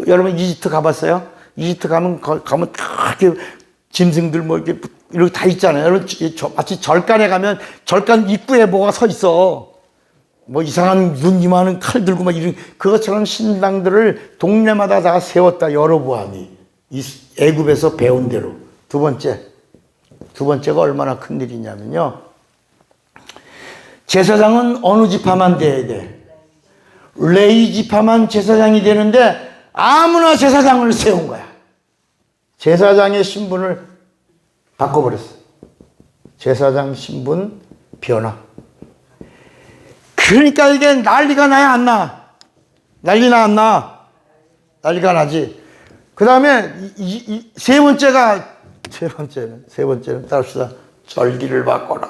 [SPEAKER 1] 여러분 이집트 가봤어요? 이집트 가면 다 이렇게 짐승들 뭐 이렇게 다 있잖아요. 여러분 마치 절간에 가면 절간 입구에 뭐가 서 있어. 뭐 이상한 눈 이만한 칼 들고 막 이런 그것처럼 신당들을 동네마다 다 세웠다. 여로보암이 이 애굽에서 배운 대로. 두 번째가 얼마나 큰 일이냐면요. 제사장은 어느 지파만 돼야 돼? 레위 지파만 제사장이 되는데 아무나 제사장을 세운 거야. 제사장의 신분을 바꿔버렸어. 제사장 신분 변화. 그러니까 이게 난리가 나야 안 나? 난리 나 안 나? 난리가 나지. 그 다음에 세 번째는 따릅시다. 절기를 바꿔라.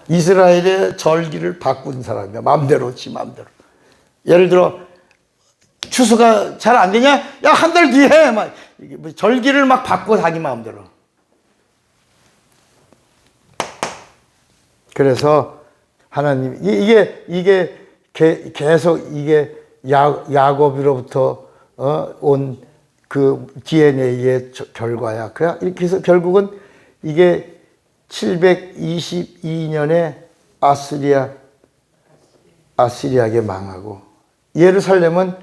[SPEAKER 1] 이스라엘의 절기를 바꾼 사람이야. 마음대로, 지 마음대로. 예를 들어 추수가 잘 안 되냐? 야, 한 달 뒤에 해. 막 절기를 막 바꿔 자기 마음대로. 그래서 하나님 이게 계속 이게 야곱으로부터 온 그 DNA의 결과야. 그래 이렇게 해서 결국은 이게 722년에 아시리아에게 망하고 예루살렘은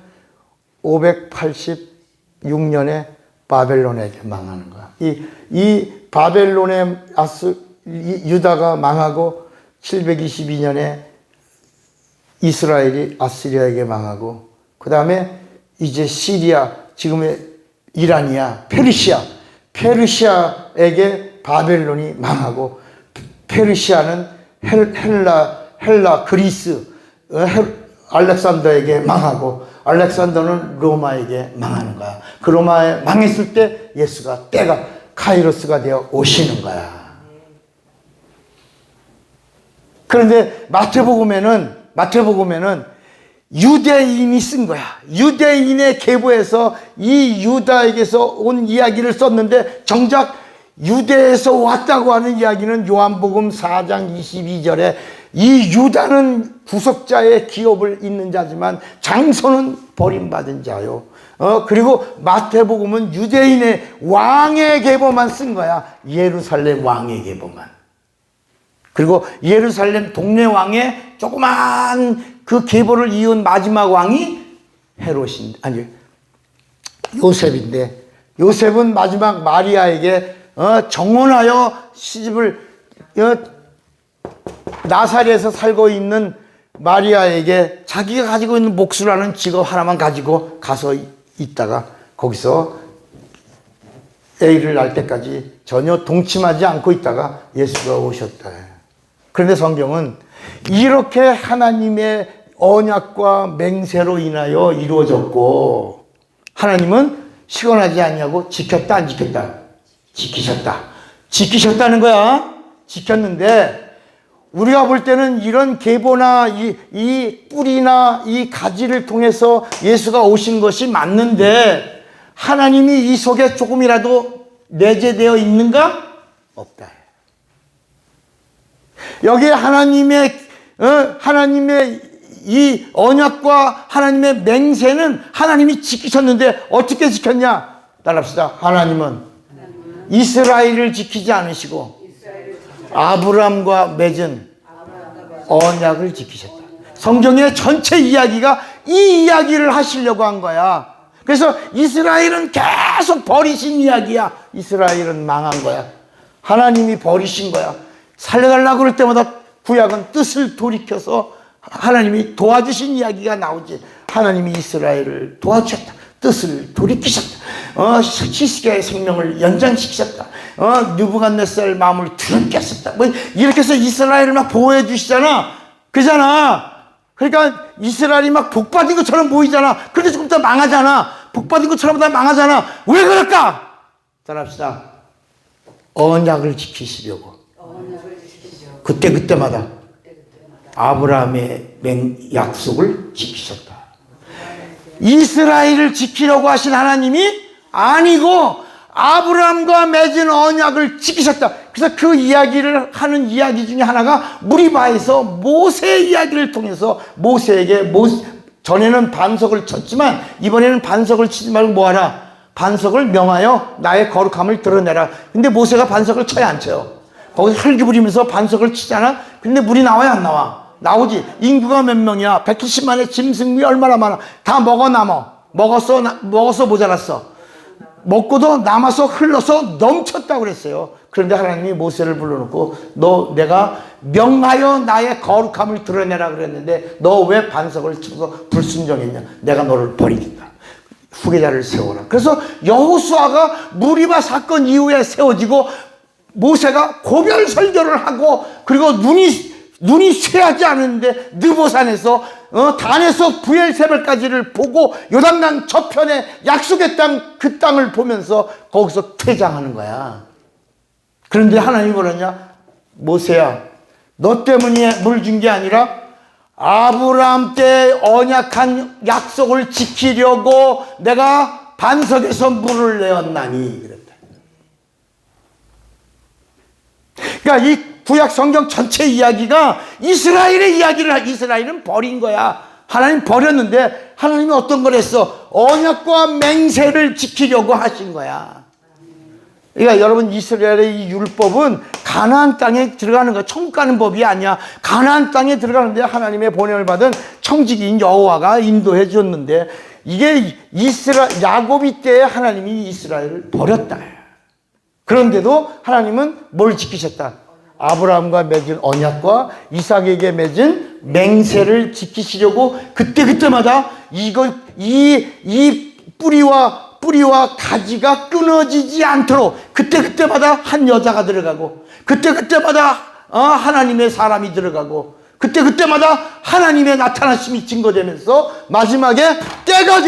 [SPEAKER 1] 586년에 바벨론에게 망하는 거야. 이 바벨론의 유다가 망하고 722년에 이스라엘이 아시리아에게 망하고 그 다음에 이제 시리아 지금의 이란이야 페르시아에게 바벨론이 망하고 페르시아는 헬라 헬라, 그리스, 알렉산더에게 망하고 알렉산더는 로마에게 망하는 거야. 그 로마에 망했을 때 예수가 때가 카이로스가 되어 오시는 거야. 그런데 마태복음에는 유대인이 쓴 거야. 유대인의 계보에서 이 유다에게서 온 이야기를 썼는데 정작 유대에서 왔다고 하는 이야기는 요한복음 4장 22절에 이 유다는 구속자의 기업을 잇는 자지만 장소는 버림받은 자요. 그리고 마태복음은 유대인의 왕의 계보만 쓴 거야. 예루살렘 왕의 계보만. 그리고 예루살렘 동네 왕의 조그만 그 계보를 이은 마지막 왕이 헤롯인데, 아니, 요셉인데, 요셉은 마지막 마리아에게 정혼하여 시집을 나사렛에서 살고 있는 마리아에게 자기가 가지고 있는 목수라는 직업 하나만 가지고 가서 있다가 거기서 애를 낳을 때까지 전혀 동침하지 않고 있다가 예수가 오셨다. 그런데 성경은 이렇게 하나님의 언약과 맹세로 인하여 이루어졌고 하나님은 시건하지 않냐고 지켰다 안 지켰다? 지키셨다. 지키셨다는 거야. 지켰는데 우리가 볼 때는 이런 계보나 이 뿌리나 이 가지를 통해서 예수가 오신 것이 맞는데 하나님이 이 속에 조금이라도 내재되어 있는가? 없다. 여기에 하나님의 이 언약과 하나님의 맹세는 하나님이 지키셨는데 어떻게 지켰냐? 따라합시다. 하나님은 이스라엘을 지키지 않으시고 아브라함과 맺은 언약을 지키셨다. 성경의 전체 이야기가 이 이야기를 하시려고 한 거야. 그래서 이스라엘은 계속 버리신 이야기야. 이스라엘은 망한 거야. 하나님이 버리신 거야. 살려달라고 그럴 때마다 구약은 뜻을 돌이켜서 하나님이 도와주신 이야기가 나오지. 하나님이 이스라엘을 도와주셨다. 뜻을 돌이키셨다. 히스기야의 생명을 연장시키셨다. 느부갓네살 마음을 드럽게 하셨다. 뭐 이렇게 해서 이스라엘을 막 보호해 주시잖아. 그잖아. 그러니까 이스라엘이 막 복받은 것처럼 보이잖아. 그런데 조금 더 망하잖아. 복받은 것처럼 다 망하잖아. 왜 그럴까? 따라합시다. 언약을 지키시려고. 그때마다 아브라함의 약속을 지키셨다. 이스라엘을 지키려고 하신 하나님이 아니고 아브라함과 맺은 언약을 지키셨다. 그래서 그 이야기를 하는 이야기 중에 하나가 무리바에서 모세의 이야기를 통해서 모세에게 전에는 반석을 쳤지만 이번에는 반석을 치지 말고 뭐하라? 반석을 명하여 나의 거룩함을 드러내라. 근데 모세가 반석을 쳐야 안 쳐요? 거기서 흙이 부리면서 반석을 치잖아. 근데 물이 나와야 안 나와? 나오지. 인구가 몇 명이야? 170만의 짐승이 얼마나 많아? 다 먹어서 모자랐어. 먹고도 남아서 흘러서 넘쳤다고 그랬어요. 그런데 하나님이 모세를 불러놓고 내가 명하여 나의 거룩함을 드러내라 그랬는데 너 왜 반석을 쳐서 불순종했냐? 내가 너를 버리겠다. 후계자를 세워라. 그래서 여호수아가 무리바 사건 이후에 세워지고 모세가 고별 설교를 하고 그리고 눈이 쇠하지 않은데 느보산에서 단에서 부엘세벨까지를 보고 요단강 저편에 약속의 땅 그 땅을 보면서 거기서 퇴장하는 거야. 그런데 하나님이 뭐랬냐? 모세야, 너 때문에 물 준 게 아니라 아브라함 때 언약한 약속을 지키려고 내가 반석에서 물을 내었나니 그랬다. 그러니까 이 구약 성경 전체 이야기가 이스라엘의 이스라엘은 버린 거야. 하나님 버렸는데 하나님이 어떤 걸 했어? 언약과 맹세를 지키려고 하신 거야. 그러니까 여러분 이스라엘의 이 율법은 가나안 땅에 들어가는 거야. 천국 가는 법이 아니야. 가나안 땅에 들어가는데 하나님의 보냄을 받은 청지기인 여호와가 인도해 줬는데 이게 야곱이 때에 하나님이 이스라엘을 버렸다. 그런데도 하나님은 뭘 지키셨다? 아브라함과 맺은 언약과 이삭에게 맺은 맹세를 지키시려고 그때마다 이 뿌리와 가지가 끊어지지 않도록 그때마다 한 여자가 들어가고 그때마다 하나님의 사람이 들어가고 그때마다 하나님의 나타나심이 증거되면서 마지막에 때가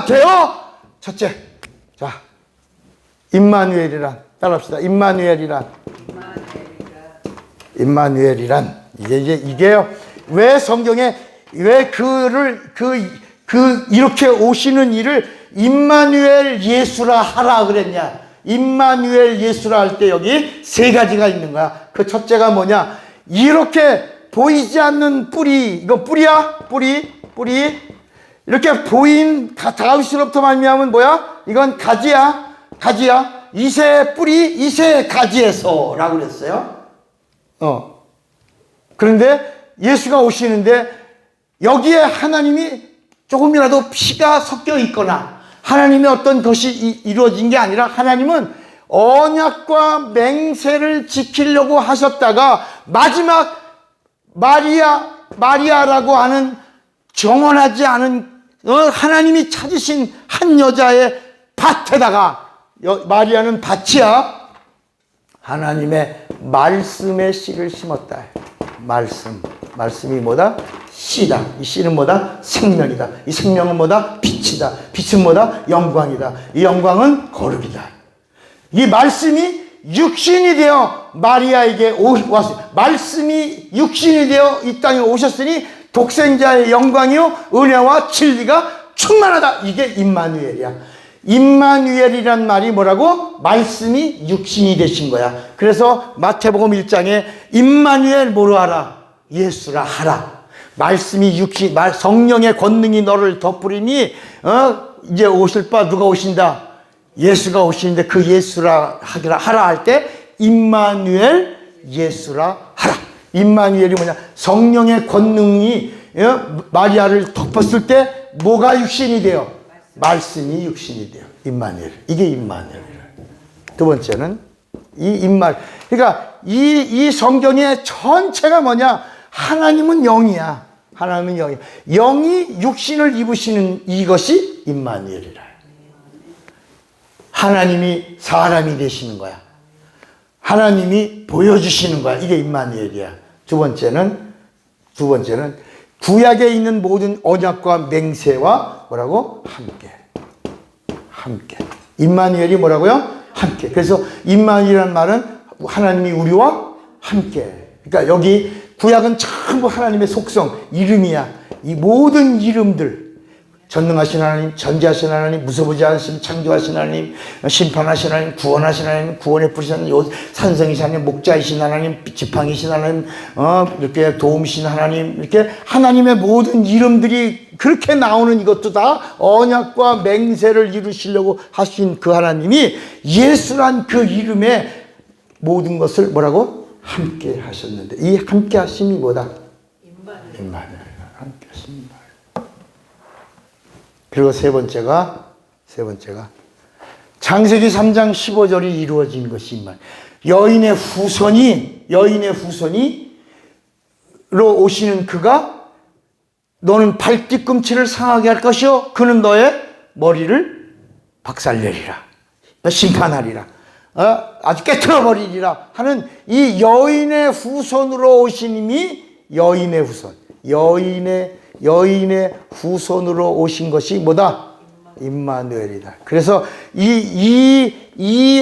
[SPEAKER 1] 되어 첫째, 자, 임마누엘이란, 따라합시다. 임마누엘이란 이게요. 왜 성경에 왜 이렇게 오시는 일을 임마누엘 예수라 하라 그랬냐? 임마누엘 예수라 할 때 여기 세 가지가 있는 거야. 그 첫째가 뭐냐? 이렇게 보이지 않는 뿌리, 이거 뿌리야? 뿌리. 이렇게 보인 다윗으로부터 말미암은 뭐야? 이건 가지야. 이새 뿌리, 이새 가지에서라고 그랬어요. 그런데 예수가 오시는데 여기에 하나님이 조금이라도 피가 섞여 있거나 하나님의 어떤 것이 이루어진 게 아니라 하나님은 언약과 맹세를 지키려고 하셨다가 마지막 마리아라고 하는 정언하지 않은 하나님이 찾으신 한 여자의 밭에다가 마리아는 밭이야. 하나님의 말씀의 씨를 심었다. 말씀이 뭐다? 씨다. 이 씨는 뭐다? 생명이다. 이 생명은 뭐다? 빛이다. 빛은 뭐다? 영광이다. 이 영광은 거룩이다. 이 말씀이 육신이 되어 마리아에게 왔어요. 말씀이 육신이 되어 이 땅에 오셨으니 독생자의 영광이요 은혜와 진리가 충만하다. 이게 임마누엘이야. 임마누엘이란 말이 뭐라고? 말씀이 육신이 되신 거야. 그래서 마태복음 1장에 임마누엘 뭐로 하라? 예수라 하라. 말씀이 육신, 성령의 권능이 너를 덮으리니 이제 오실 바 누가 오신다? 예수가 오시는데 그 예수라 하라 할 때 임마누엘 예수라 하라. 임마누엘이 뭐냐? 성령의 권능이 마리아를 덮었을 때 뭐가 육신이 돼요? 말씀이 육신이 돼요. 임마누엘. 이게 임마누엘이에요. 두 번째는 그러니까 이 성경의 전체가 뭐냐? 하나님은 영이야. 하나님은 영이야. 영이 육신을 입으시는 이것이 임마누엘이라. 하나님이 사람이 되시는 거야. 하나님이 보여주시는 거야. 이게 임마누엘이야. 두 번째는 구약에 있는 모든 언약과 맹세와 뭐라고? 함께. 임마누엘이 뭐라고요? 함께. 그래서 임마누엘이라는 말은 하나님이 우리와 함께. 그러니까 여기 구약은 전부 하나님의 속성, 이름이야. 이 모든 이름들, 전능하신 하나님, 전지하신 하나님, 무서워하지 않으신 창조하신 하나님, 심판하신 하나님, 구원하신 하나님, 구원의 뿌리신 하나님, 산성이신 하나님, 목자이신 하나님, 지팡이신 하나님, 이렇게 도움이신 하나님, 이렇게 하나님의 모든 이름들이 그렇게 나오는 이것도 다 언약과 맹세를 이루시려고 하신 그 하나님이 예수란 그 이름의 모든 것을 뭐라고? 함께 하셨는데 이 함께 하심이 뭐다? 임마누엘. 함께 하심이 그리고 세 번째가 창세기 3장 15절이 이루어진 것이 여인의 후손이로 오시는 그가 너는 발뒤꿈치를 상하게 할 것이요 그는 너의 머리를 박살내리라. 심판하리라. 아주 깨트려 버리리라 하는 이 여인의 후손으로 오신 이미 여인의 후손으로 오신 것이 뭐다? 임마누엘이다. 그래서 이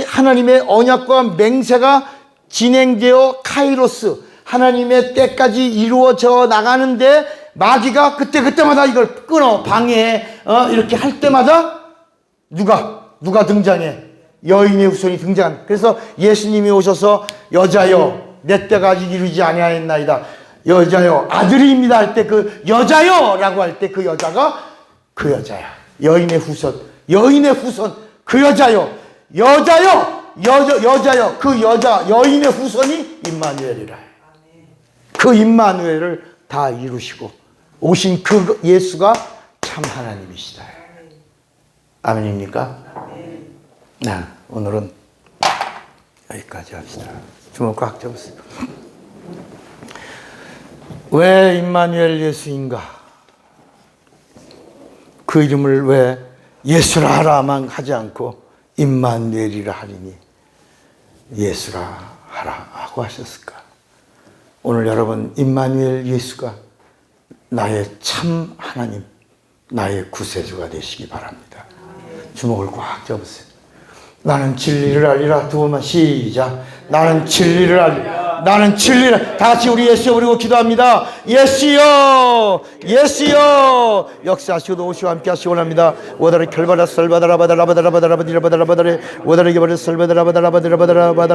[SPEAKER 1] 하나님의 언약과 맹세가 진행되어 카이로스 하나님의 때까지 이루어져 나가는데 마귀가 그때마다 이걸 끊어 방해해 이렇게 할 때마다 누가 등장해? 여인의 후손이 등장. 그래서 예수님이 오셔서 여자여 내 때가 아직 이루지 아니하였나이다. 여자여 아들입니다 할 때 그 여자여 라고 할 때 그 여자가 그 여자야. 여인의 후손 그 여자여 그 여자 여인의 후손이 임마누엘이라. 그 임마누엘을 다 이루시고 오신 그 예수가 참 하나님이시다. 아멘입니까? 네, 오늘은 여기까지 합시다. 주먹 꽉 잡으세요. 왜 임마누엘 예수인가? 그 이름을 왜 예수라 하라만 하지 않고 임마누엘이라 하리니 예수라 하라 하고 하셨을까? 오늘 여러분 임마누엘 예수가 나의 참 하나님, 나의 구세주가 되시기 바랍니다. 주먹을 꽉 잡으세요. 나는 진리를 알리라. 두 번만 시작. 나는 진리를 알리라. 나는 진리를. 다 같이 우리 예수여 부르고 기도합니다. 예수여, 예수여. 역사하시고 오시고 함께 하시기 원합니다. 오다리 결바라 설바다라 바다라 바다라 바다라 바다라 바다라 바다라 오다리 결바라 설바다라 바다라 바다라 바다라 바다라